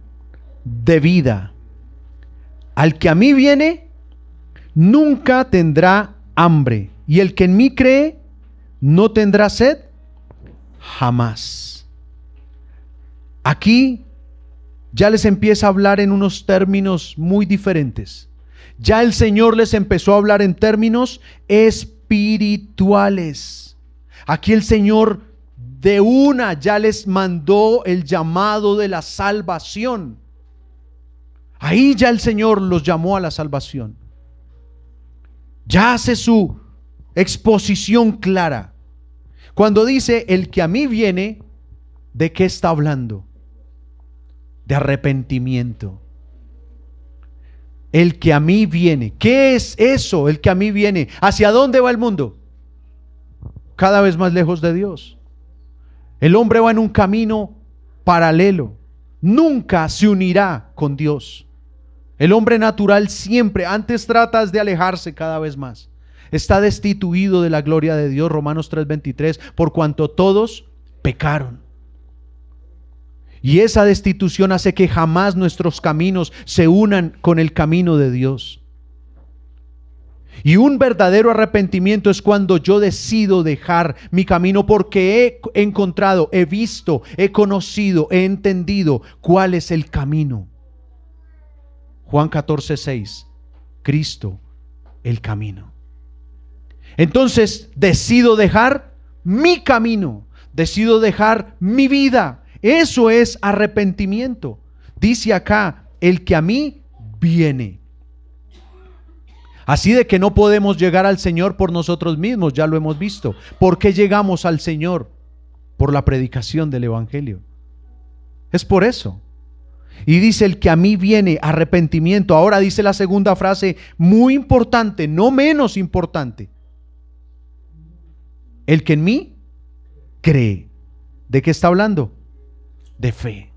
de vida. Al que a mí viene, nunca tendrá hambre. Y el que en mí cree, no tendrá sed jamás. Aquí ya les empieza a hablar en unos términos muy diferentes. Ya el Señor les empezó a hablar en términos espirituales. Aquí el Señor de una ya les mandó el llamado de la salvación. Ahí ya el Señor los llamó a la salvación. Ya hace su exposición clara. Cuando dice, el que a mí viene, ¿de qué está hablando? De arrepentimiento. El que a mí viene. ¿Qué es eso? El que a mí viene. ¿Hacia dónde va el mundo? Cada vez más lejos de Dios. El hombre va en un camino paralelo. Nunca se unirá con Dios. El hombre natural siempre, antes tratas de alejarse cada vez más. Está destituido de la gloria de Dios, Romanos 3:23, por cuanto todos pecaron. Y esa destitución hace que jamás nuestros caminos se unan con el camino de Dios. Y un verdadero arrepentimiento es cuando yo decido dejar mi camino porque he encontrado, he visto, he conocido, he entendido cuál es el camino. Juan 14:6, Cristo, el camino. Entonces decido dejar mi camino, decido dejar mi vida. Eso es arrepentimiento. Dice acá, el que a mí viene. Así de que no podemos llegar al Señor por nosotros mismos, ya lo hemos visto. ¿Por qué llegamos al Señor? Por la predicación del Evangelio. Es por eso. Y dice, el que a mí viene, arrepentimiento. Ahora dice la segunda frase, muy importante, no menos importante. El que en mí cree. ¿De qué está hablando? De fe.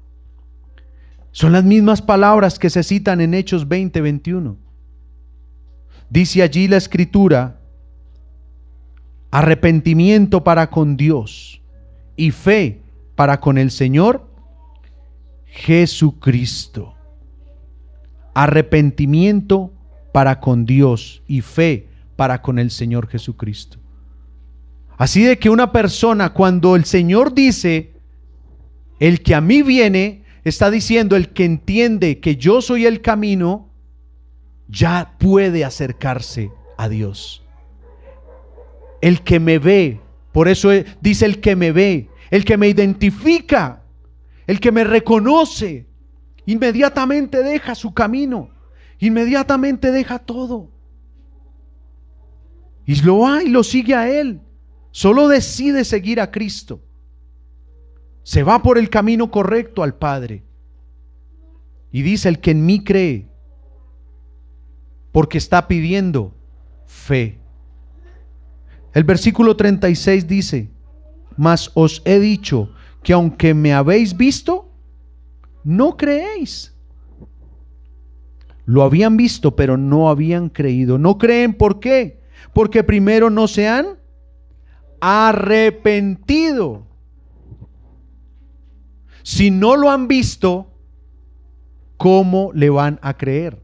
Son las mismas palabras que se citan en Hechos 20:21. Dice allí la Escritura, arrepentimiento para con Dios y fe para con el Señor Jesucristo. Arrepentimiento para con Dios y fe para con el Señor Jesucristo. Así de que una persona, cuando el Señor dice, el que a mí viene, está diciendo, el que entiende que yo soy el camino, ya puede acercarse a Dios. El que me ve, por eso dice el que me ve, el que me identifica, el que me reconoce, inmediatamente deja su camino, inmediatamente deja todo. Y lo va y lo sigue a Él. Solo decide seguir a Cristo. Se va por el camino correcto al Padre. Y dice, el que en mí cree, porque está pidiendo fe. El versículo 36 dice, mas os he dicho que aunque me habéis visto, no creéis. Lo habían visto, pero no habían creído. No creen, ¿por qué? Porque primero no se han arrepentido. Si no lo han visto, ¿cómo le van a creer?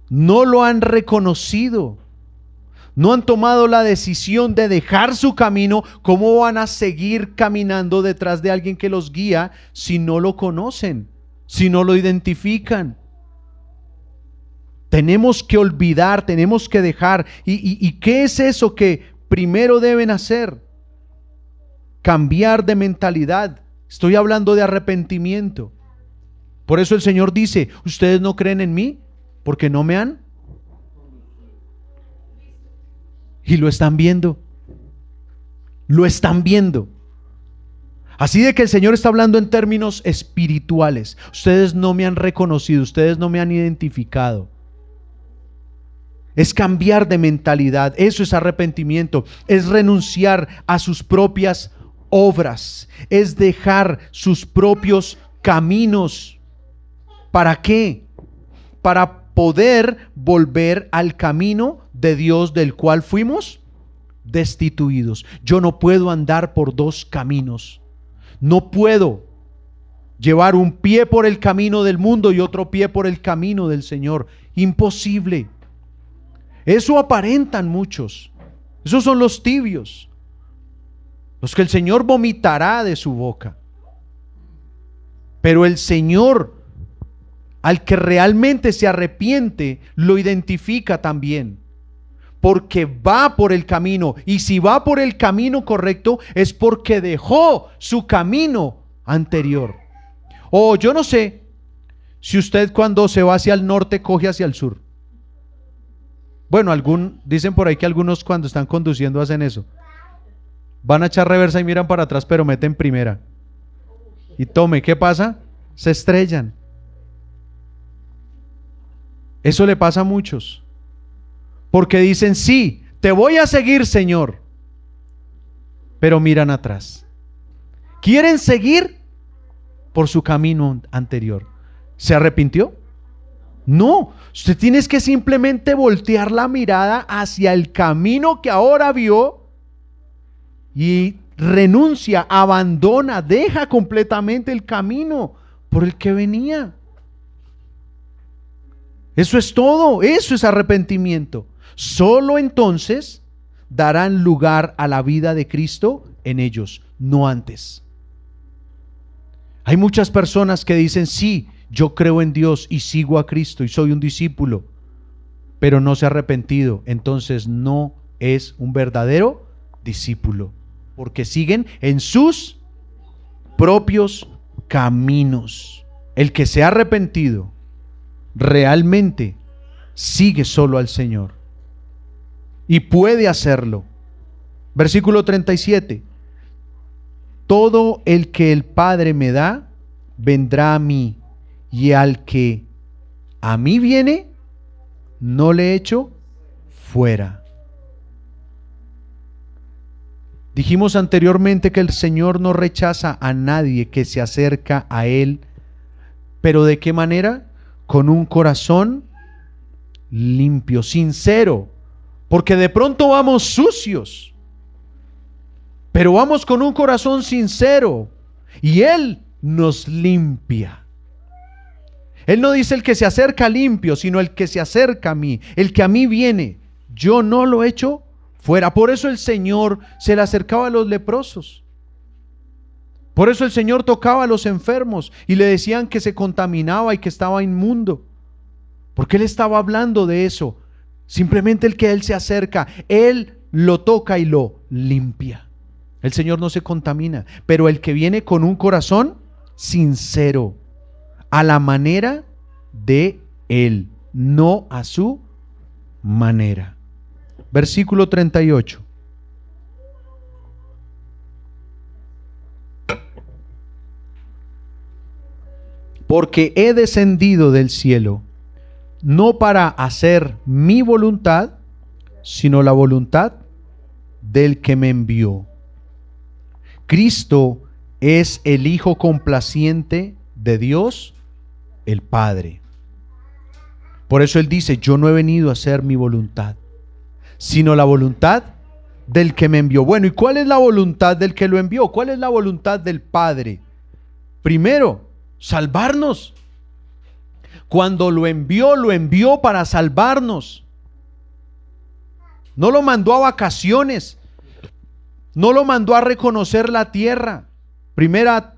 No lo han reconocido. No han tomado la decisión de dejar su camino. ¿Cómo van a seguir caminando detrás de alguien que los guía si no lo conocen, si no lo identifican? Tenemos que olvidar, tenemos que dejar. ¿Y qué es eso que primero deben hacer? Cambiar de mentalidad. Estoy hablando de arrepentimiento. Por eso el Señor dice, ¿ustedes no creen en mí? Porque no me han. Y lo están viendo. Lo están viendo. Así de que el Señor está hablando en términos espirituales. Ustedes no me han reconocido, ustedes no me han identificado. Es cambiar de mentalidad. Eso es arrepentimiento. Es renunciar a sus propias obras. Es dejar sus propios caminos. ¿Para qué? Para poder volver al camino de Dios del cual fuimos destituidos. Yo no puedo andar por dos caminos. No puedo llevar un pie por el camino del mundo y otro pie por el camino del Señor. Imposible. Eso aparentan muchos. Esos son los tibios, los que el Señor vomitará de su boca. Pero el Señor, al que realmente se arrepiente, lo identifica también, porque va por el camino, y si va por el camino correcto es porque dejó su camino anterior. O yo no sé si usted cuando se va hacia el norte coge hacia el sur. Bueno, dicen por ahí que algunos cuando están conduciendo hacen eso. Van a echar reversa y miran para atrás, pero meten primera. Y tome, ¿qué pasa? Se estrellan. Eso le pasa a muchos. Porque dicen, sí, te voy a seguir, Señor. Pero miran atrás. Quieren seguir por su camino anterior. ¿Se arrepintió? No, usted tiene que simplemente voltear la mirada hacia el camino que ahora vio y renuncia, abandona, deja completamente el camino por el que venía. Eso es todo, eso es arrepentimiento. Solo entonces darán lugar a la vida de Cristo en ellos, no antes. Hay muchas personas que dicen, sí, yo creo en Dios y sigo a Cristo y soy un discípulo, pero no se ha arrepentido. Entonces no es un verdadero discípulo, porque siguen en sus propios caminos. El que se ha arrepentido realmente sigue solo al Señor y puede hacerlo. Versículo 37. Todo el que el Padre me da vendrá a mí, y al que a mí viene no le echo fuera. Dijimos anteriormente que el Señor no rechaza a nadie que se acerca a Él, pero ¿de qué manera? Con un corazón limpio, sincero, porque de pronto vamos sucios, pero vamos con un corazón sincero y Él nos limpia. Él no dice el que se acerca limpio, sino el que se acerca a mí, el que a mí viene, yo no lo echo fuera. Por eso el Señor se le acercaba a los leprosos. Por eso el Señor tocaba a los enfermos y le decían que se contaminaba y que estaba inmundo. Porque Él estaba hablando de eso. Simplemente el que Él se acerca, Él lo toca y lo limpia. El Señor no se contamina, pero el que viene con un corazón sincero, a la manera de Él, no a su manera. Versículo 38. Porque he descendido del cielo, no para hacer mi voluntad, sino la voluntad del que me envió. Cristo es el Hijo complaciente de Dios, el Padre. Por eso Él dice, yo no he venido a hacer mi voluntad, sino la voluntad del que me envió. Bueno, ¿y cuál es la voluntad del que lo envió? ¿Cuál es la voluntad del Padre? Primero, salvarnos. Cuando lo envió para salvarnos. No lo mandó a vacaciones, no lo mandó a reconocer la tierra. Primera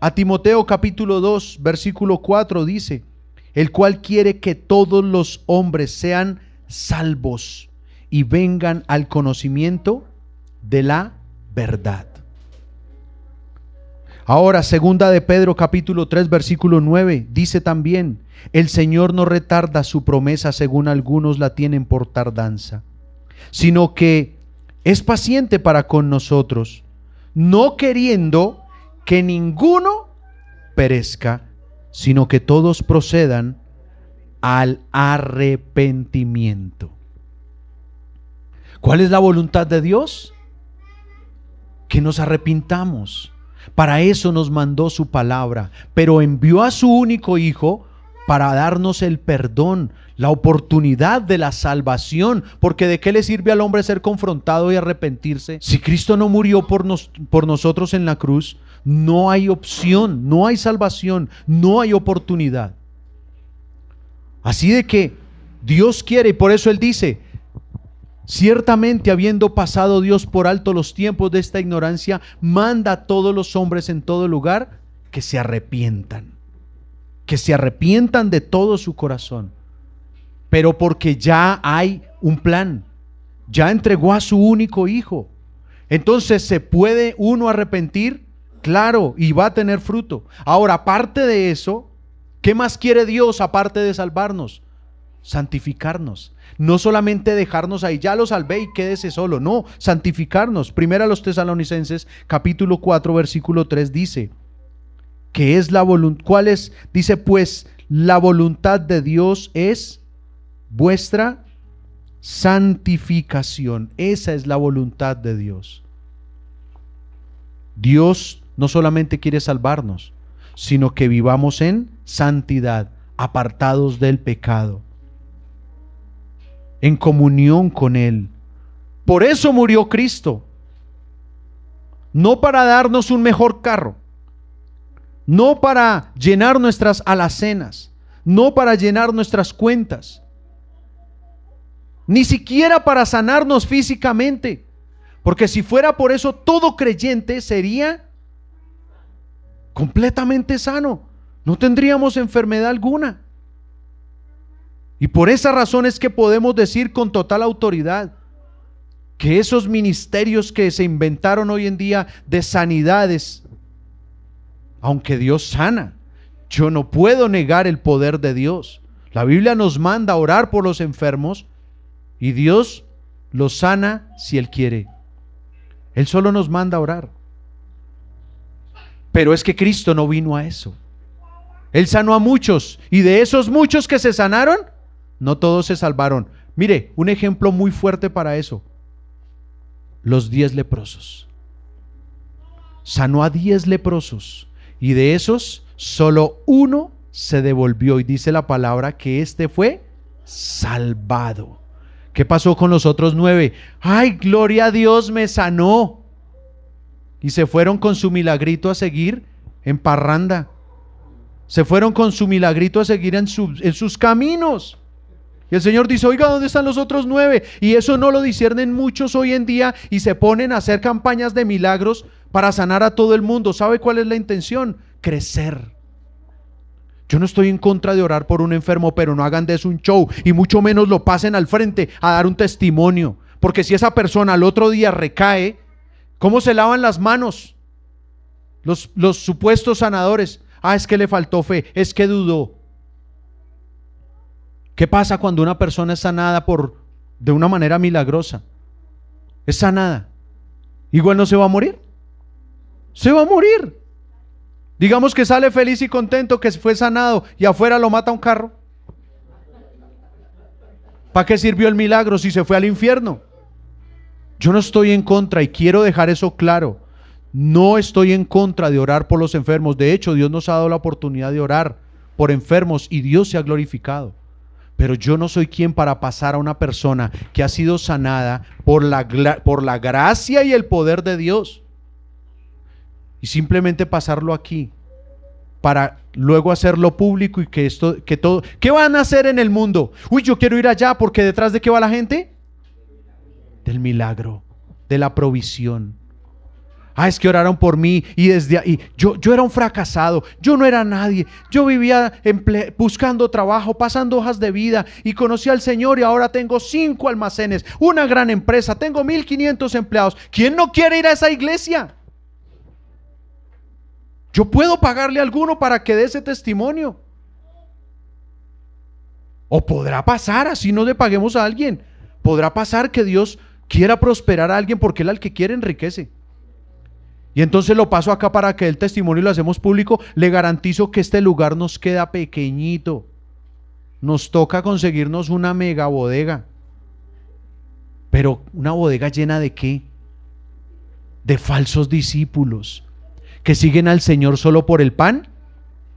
a Timoteo capítulo 2 versículo 4 dice, el cual quiere que todos los hombres sean salvos y vengan al conocimiento de la verdad. Ahora, segunda de Pedro capítulo 3 versículo 9 dice también, el Señor no retarda su promesa según algunos la tienen por tardanza, sino que es paciente para con nosotros, no queriendo que ninguno perezca, sino que todos procedan al arrepentimiento. ¿Cuál es la voluntad de Dios? Que nos arrepintamos. Para eso nos mandó su palabra, pero envió a su único Hijo para darnos el perdón, la oportunidad de la salvación, porque ¿de qué le sirve al hombre ser confrontado y arrepentirse? Si Cristo no murió por nosotros en la cruz, no hay opción, no hay salvación, no hay oportunidad. Así de que Dios quiere, y por eso Él dice: ciertamente, habiendo pasado Dios por alto los tiempos de esta ignorancia, manda a todos los hombres en todo lugar que se arrepientan de todo su corazón. Pero porque ya hay un plan, ya entregó a su único hijo. Entonces, ¿se puede uno arrepentir? Claro, y va a tener fruto. Ahora, aparte de eso, ¿qué más quiere Dios aparte de salvarnos? Santificarnos. No solamente dejarnos ahí, ya lo salvé y quédese solo. No, santificarnos. Primera a los Tesalonicenses, capítulo 4, versículo 3 dice: que es la voluntad. ¿Cuál es? Dice: pues la voluntad de Dios es vuestra santificación. Esa es la voluntad de Dios. Dios no solamente quiere salvarnos, sino que vivamos en santidad, apartados del pecado, en comunión con Él. Por eso murió Cristo. No para darnos un mejor carro, no para llenar nuestras alacenas, no para llenar nuestras cuentas, ni siquiera para sanarnos físicamente, porque si fuera por eso, todo creyente sería completamente sano, no tendríamos enfermedad alguna. Y por esa razón es que podemos decir con total autoridad que esos ministerios que se inventaron hoy en día de sanidades, aunque Dios sana, yo no puedo negar el poder de Dios. La Biblia nos manda a orar por los enfermos y Dios los sana si Él quiere. Él solo nos manda a orar. Pero es que Cristo no vino a eso. Él sanó a muchos, y de esos muchos que se sanaron, no todos se salvaron. Mire, un ejemplo muy fuerte para eso: los 10 leprosos. Sanó a 10 leprosos, y de esos solo uno se devolvió, y dice la palabra que este fue salvado. ¿Qué pasó con los otros 9? ¡Ay, gloria a Dios, me sanó! Y se fueron con su milagrito a seguir en parranda. Se fueron con su milagrito a seguir en sus caminos. Y el Señor dice: oiga, ¿dónde están los otros 9? Y eso no lo disciernen muchos hoy en día y se ponen a hacer campañas de milagros para sanar a todo el mundo. ¿Sabe cuál es la intención? Crecer. Yo no estoy en contra de orar por un enfermo, pero no hagan de eso un show, y mucho menos lo pasen al frente a dar un testimonio. Porque si esa persona al otro día recae, ¿cómo se lavan las manos los supuestos sanadores? Ah, es que le faltó fe, es que dudó. ¿Qué pasa cuando una persona es sanada de una manera milagrosa? Es sanada. ¿Igual no se va a morir? Se va a morir. Digamos que sale feliz y contento que fue sanado y afuera lo mata un carro. ¿Para qué sirvió el milagro si se fue al infierno? Yo no estoy en contra, y quiero dejar eso claro. No estoy en contra de orar por los enfermos. De hecho, Dios nos ha dado la oportunidad de orar por enfermos y Dios se ha glorificado. Pero yo no soy quien para pasar a una persona que ha sido sanada por la gracia y el poder de Dios, y simplemente pasarlo aquí para luego hacerlo público y que todo. ¿Qué van a hacer en el mundo? Uy, yo quiero ir allá, porque detrás de qué va la gente? Del milagro, de la provisión. Ah, es que oraron por mí y desde ahí yo era un fracasado, yo no era nadie, yo vivía buscando trabajo, pasando hojas de vida, y conocí al Señor y ahora tengo 5 almacenes, una gran empresa, tengo 1500 empleados. ¿Quién no quiere ir a esa iglesia? Yo puedo pagarle a alguno para que dé ese testimonio. O podrá pasar, así no le paguemos a alguien, podrá pasar que Dios quiera prosperar a alguien, porque Él al que quiere enriquece. Y entonces lo paso acá para que el testimonio y lo hacemos público. Le garantizo que este lugar nos queda pequeñito. Nos toca conseguirnos una mega bodega. Pero una bodega llena ¿de qué? De falsos discípulos que siguen al Señor solo por el pan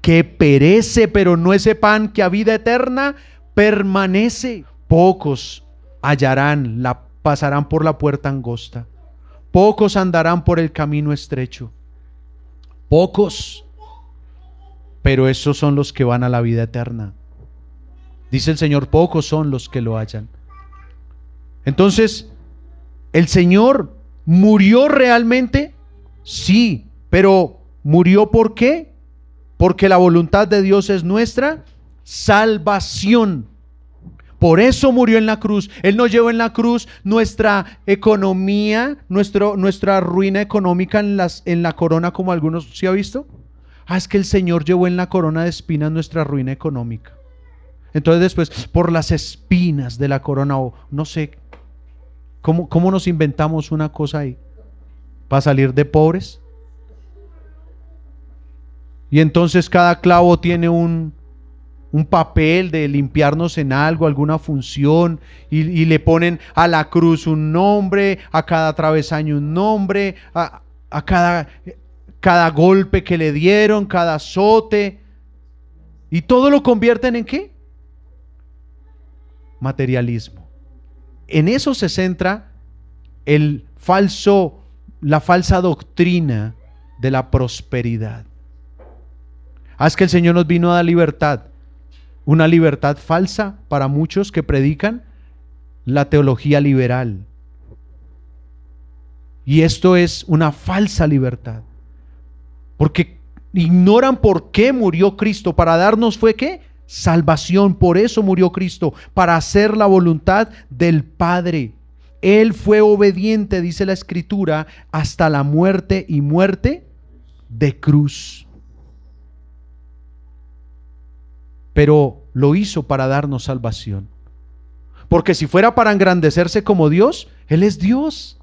que perece, pero no ese pan que a vida eterna permanece. Pocos hallarán, pasarán por la puerta angosta. Pocos andarán por el camino estrecho. Pocos. Pero esos son los que van a la vida eterna. Dice el Señor, pocos son los que lo hallan. Entonces, ¿el Señor murió realmente? Sí, pero ¿murió por qué? Porque la voluntad de Dios es nuestra salvación. Por eso murió en la cruz. Él no llevó en la cruz nuestra economía, nuestra ruina económica en la corona, como algunos se ha visto. Es que el Señor llevó en la corona de espinas nuestra ruina económica. Entonces después, por las espinas de la corona, o no sé, ¿cómo nos inventamos una cosa ahí? ¿Para salir de pobres? Y entonces cada clavo tiene un papel de limpiarnos en algo, alguna función, y le ponen a la cruz un nombre, a cada travesaño un nombre, a cada golpe que le dieron, cada azote, y todo lo convierten ¿en qué? Materialismo. En eso se centra la falsa doctrina de la prosperidad. Es que el Señor nos vino a dar libertad. Una libertad falsa para muchos que predican la teología liberal. Y esto es una falsa libertad. Porque ignoran por qué murió Cristo. Para darnos fue ¿qué? Salvación. Por eso murió Cristo. Para hacer la voluntad del Padre. Él fue obediente, dice la Escritura, hasta la muerte y muerte de cruz. Pero lo hizo para darnos salvación. Porque si fuera para engrandecerse como Dios, Él es Dios.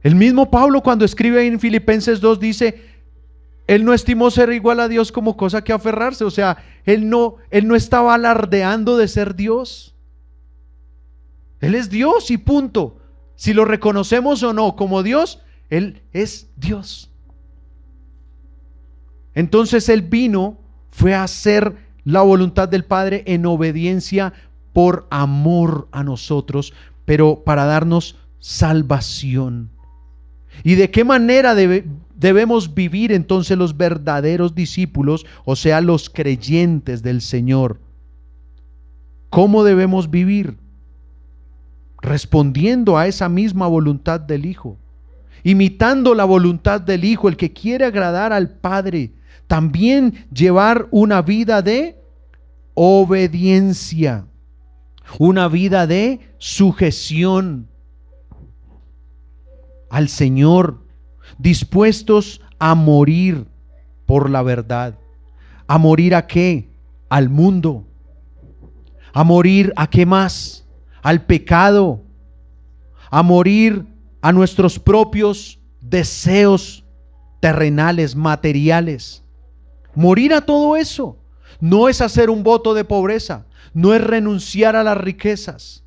El mismo Pablo, cuando escribe en Filipenses 2, dice: Él no estimó ser igual a Dios como cosa que aferrarse. O sea, Él no estaba alardeando de ser Dios. Él es Dios y punto. Si lo reconocemos o no como Dios, Él es Dios. Entonces Él fue a hacer la voluntad del Padre en obediencia por amor a nosotros, pero para darnos salvación. ¿Y de qué manera debemos vivir entonces los verdaderos discípulos, o sea, los creyentes del Señor? ¿Cómo debemos vivir? Respondiendo a esa misma voluntad del Hijo, imitando la voluntad del Hijo, el que quiere agradar al Padre. También llevar una vida de obediencia, una vida de sujeción al Señor, dispuestos a morir por la verdad. ¿A morir a qué? Al mundo. ¿A morir a qué más? Al pecado. A morir a nuestros propios deseos terrenales, materiales. Morir a todo eso. No es hacer un voto de pobreza, no es renunciar a las riquezas,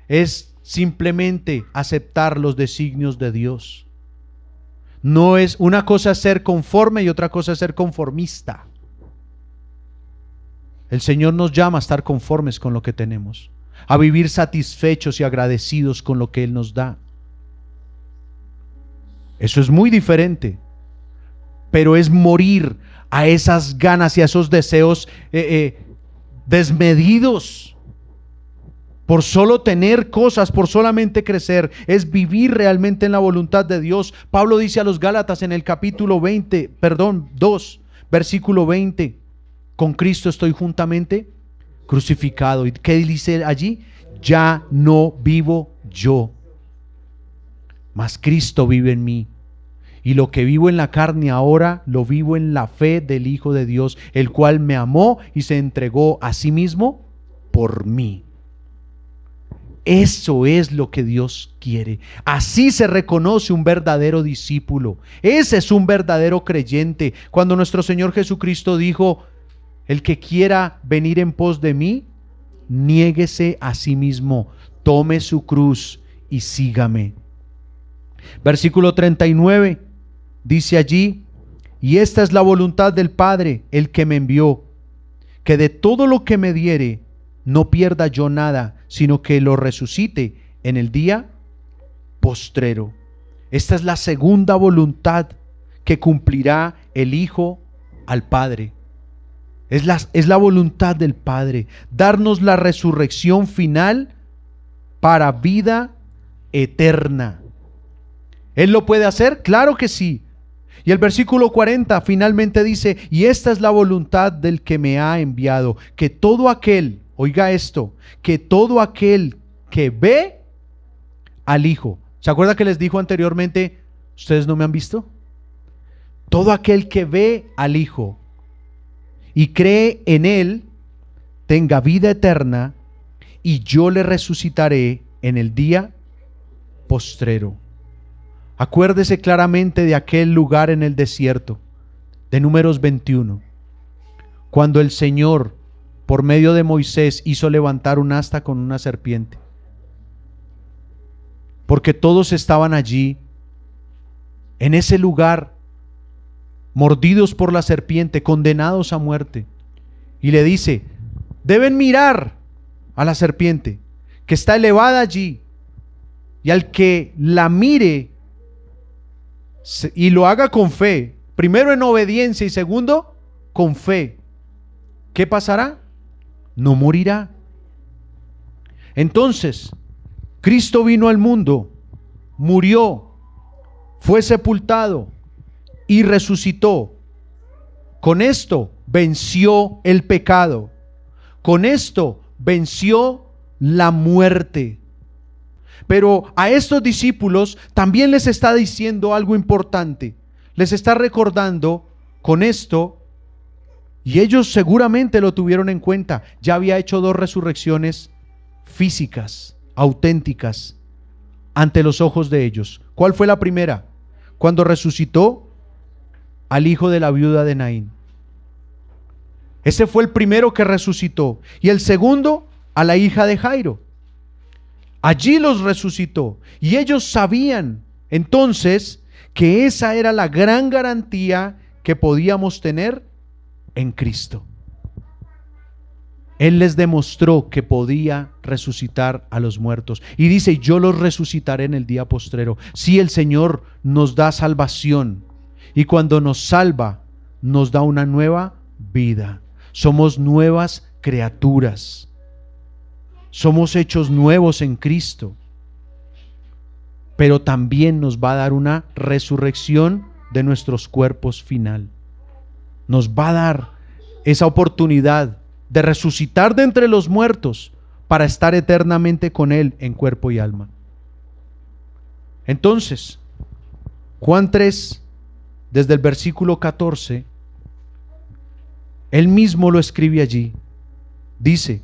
es simplemente aceptar los designios de Dios. No es una cosa ser conforme y otra cosa ser conformista. El Señor nos llama a estar conformes con lo que tenemos, a vivir satisfechos y agradecidos con lo que Él nos da. Eso es muy diferente, pero es morir a esas ganas y a esos deseos desmedidos por solo tener cosas, por solamente crecer. Es vivir realmente en la voluntad de Dios. Pablo dice a los Gálatas en el capítulo 2, versículo 20: con Cristo estoy juntamente crucificado. ¿Y qué dice allí? Ya no vivo yo, mas Cristo vive en mí. Y lo que vivo en la carne ahora, lo vivo en la fe del Hijo de Dios, el cual me amó y se entregó a sí mismo por mí. Eso es lo que Dios quiere. Así se reconoce un verdadero discípulo. Ese es un verdadero creyente. Cuando nuestro Señor Jesucristo dijo: el que quiera venir en pos de mí, niéguese a sí mismo, tome su cruz y sígame. Versículo 39 dice allí: Y esta es la voluntad del Padre, el que me envió, que de todo lo que me diere, no pierda yo nada, sino que lo resucite en el día postrero. Esta es la segunda voluntad que cumplirá el Hijo al Padre. Es la voluntad del Padre, darnos la resurrección final para vida eterna. ¿Él lo puede hacer? Claro que sí. Y el versículo 40 finalmente dice: y esta es la voluntad del que me ha enviado, que todo aquel, oiga esto, que todo aquel que ve al Hijo. ¿Se acuerda que les dijo anteriormente: ustedes no me han visto? Todo aquel que ve al Hijo y cree en Él, tenga vida eterna, y yo le resucitaré en el día postrero. Acuérdese claramente de aquel lugar en el desierto, de Números 21, cuando el Señor, por medio de Moisés, hizo levantar un asta con una serpiente. Porque todos estaban allí, en ese lugar, mordidos por la serpiente, condenados a muerte. Y le dice: deben mirar a la serpiente, que está elevada allí, y al que la mire y lo haga con fe, primero en obediencia y segundo con fe, ¿qué pasará? No morirá. Entonces, Cristo vino al mundo, murió, fue sepultado y resucitó. Con esto venció el pecado. Con esto venció la muerte. Pero a estos discípulos también les está diciendo algo importante. Les está recordando con esto, y ellos seguramente lo tuvieron en cuenta. Ya había hecho 2 resurrecciones físicas, auténticas, ante los ojos de ellos. ¿Cuál fue la primera? Cuando resucitó al hijo de la viuda de Naín. Ese fue el primero que resucitó. Y el segundo, a la hija de Jairo. Allí los resucitó. Y ellos sabían entonces que esa era la gran garantía que podíamos tener en Cristo. Él les demostró que podía resucitar a los muertos. Y dice: yo los resucitaré en el día postrero. Sí, el Señor nos da salvación. Y cuando nos salva, nos da una nueva vida. Somos nuevas criaturas. Somos hechos nuevos en Cristo. Pero también nos va a dar una resurrección de nuestros cuerpos final. Nos va a dar esa oportunidad de resucitar de entre los muertos para estar eternamente con Él en cuerpo y alma. Entonces, Juan 3, desde el versículo 14, Él mismo lo escribe allí. Dice: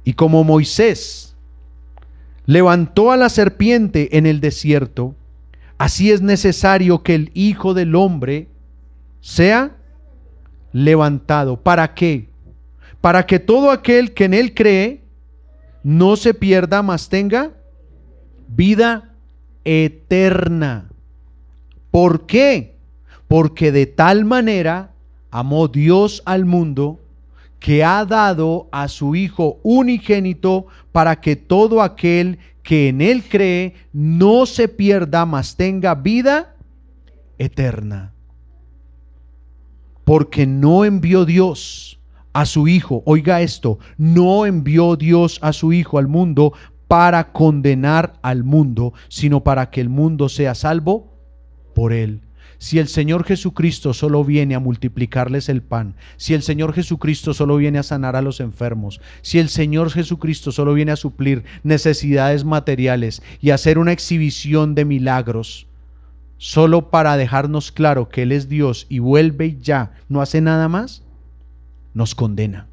y como Moisés levantó a la serpiente en el desierto, así es necesario que el Hijo del Hombre sea levantado. ¿Para qué? Para que todo aquel que en Él cree no se pierda, mas tenga vida eterna. ¿Por qué? Porque de tal manera amó Dios al mundo, que ha dado a su Hijo unigénito, para que todo aquel que en Él cree no se pierda, mas tenga vida eterna. Porque no envió Dios a su Hijo, oiga esto, no envió Dios a su Hijo al mundo para condenar al mundo, sino para que el mundo sea salvo por Él. Si el Señor Jesucristo solo viene a multiplicarles el pan, si el Señor Jesucristo solo viene a sanar a los enfermos, si el Señor Jesucristo solo viene a suplir necesidades materiales y a hacer una exhibición de milagros, solo para dejarnos claro que Él es Dios y vuelve y ya no hace nada más, nos condena.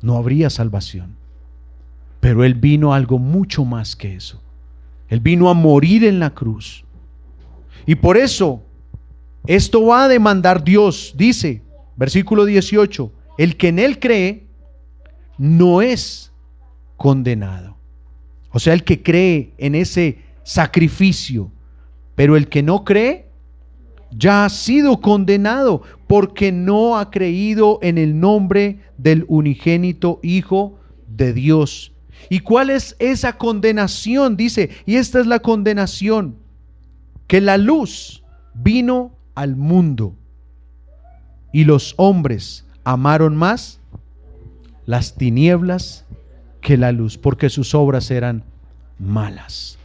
No habría salvación. Pero Él vino a algo mucho más que eso. Él vino a morir en la cruz. Y por eso, esto va a demandar Dios. Dice, versículo 18, el que en Él cree no es condenado. O sea, el que cree en ese sacrificio, pero el que no cree ya ha sido condenado porque no ha creído en el nombre del unigénito Hijo de Dios. ¿Y cuál es esa condenación? Dice, y esta es la condenación, que la luz vino al mundo y los hombres amaron más las tinieblas que la luz, porque sus obras eran malas.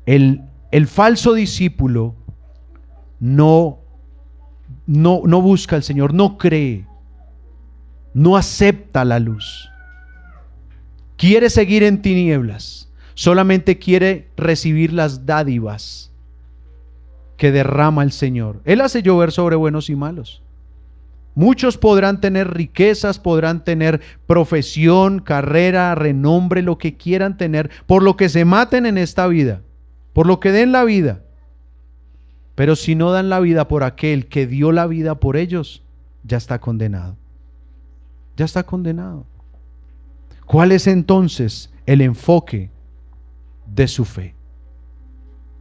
El falso discípulo no busca al Señor, no cree, no acepta la luz. Quiere seguir en tinieblas, solamente quiere recibir las dádivas que derrama el Señor. Él hace llover sobre buenos y malos. Muchos podrán tener riquezas, podrán tener profesión, carrera, renombre, lo que quieran tener, por lo que se maten en esta vida, por lo que den la vida. Pero si no dan la vida por aquel que dio la vida por ellos, ya está condenado. Ya está condenado. ¿Cuál es entonces el enfoque de su fe?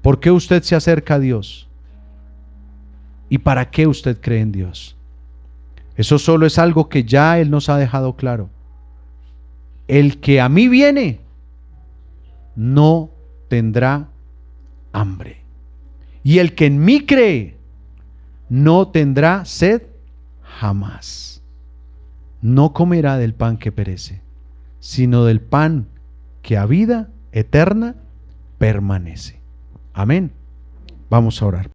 ¿Por qué usted se acerca a Dios? ¿Y para qué usted cree en Dios? Eso solo es algo que ya Él nos ha dejado claro. El que a mí viene no tendrá hambre. Y el que en mí cree no tendrá sed jamás. No comerá del pan que perece, sino del pan que a vida eterna permanece. Amén. Vamos a orar.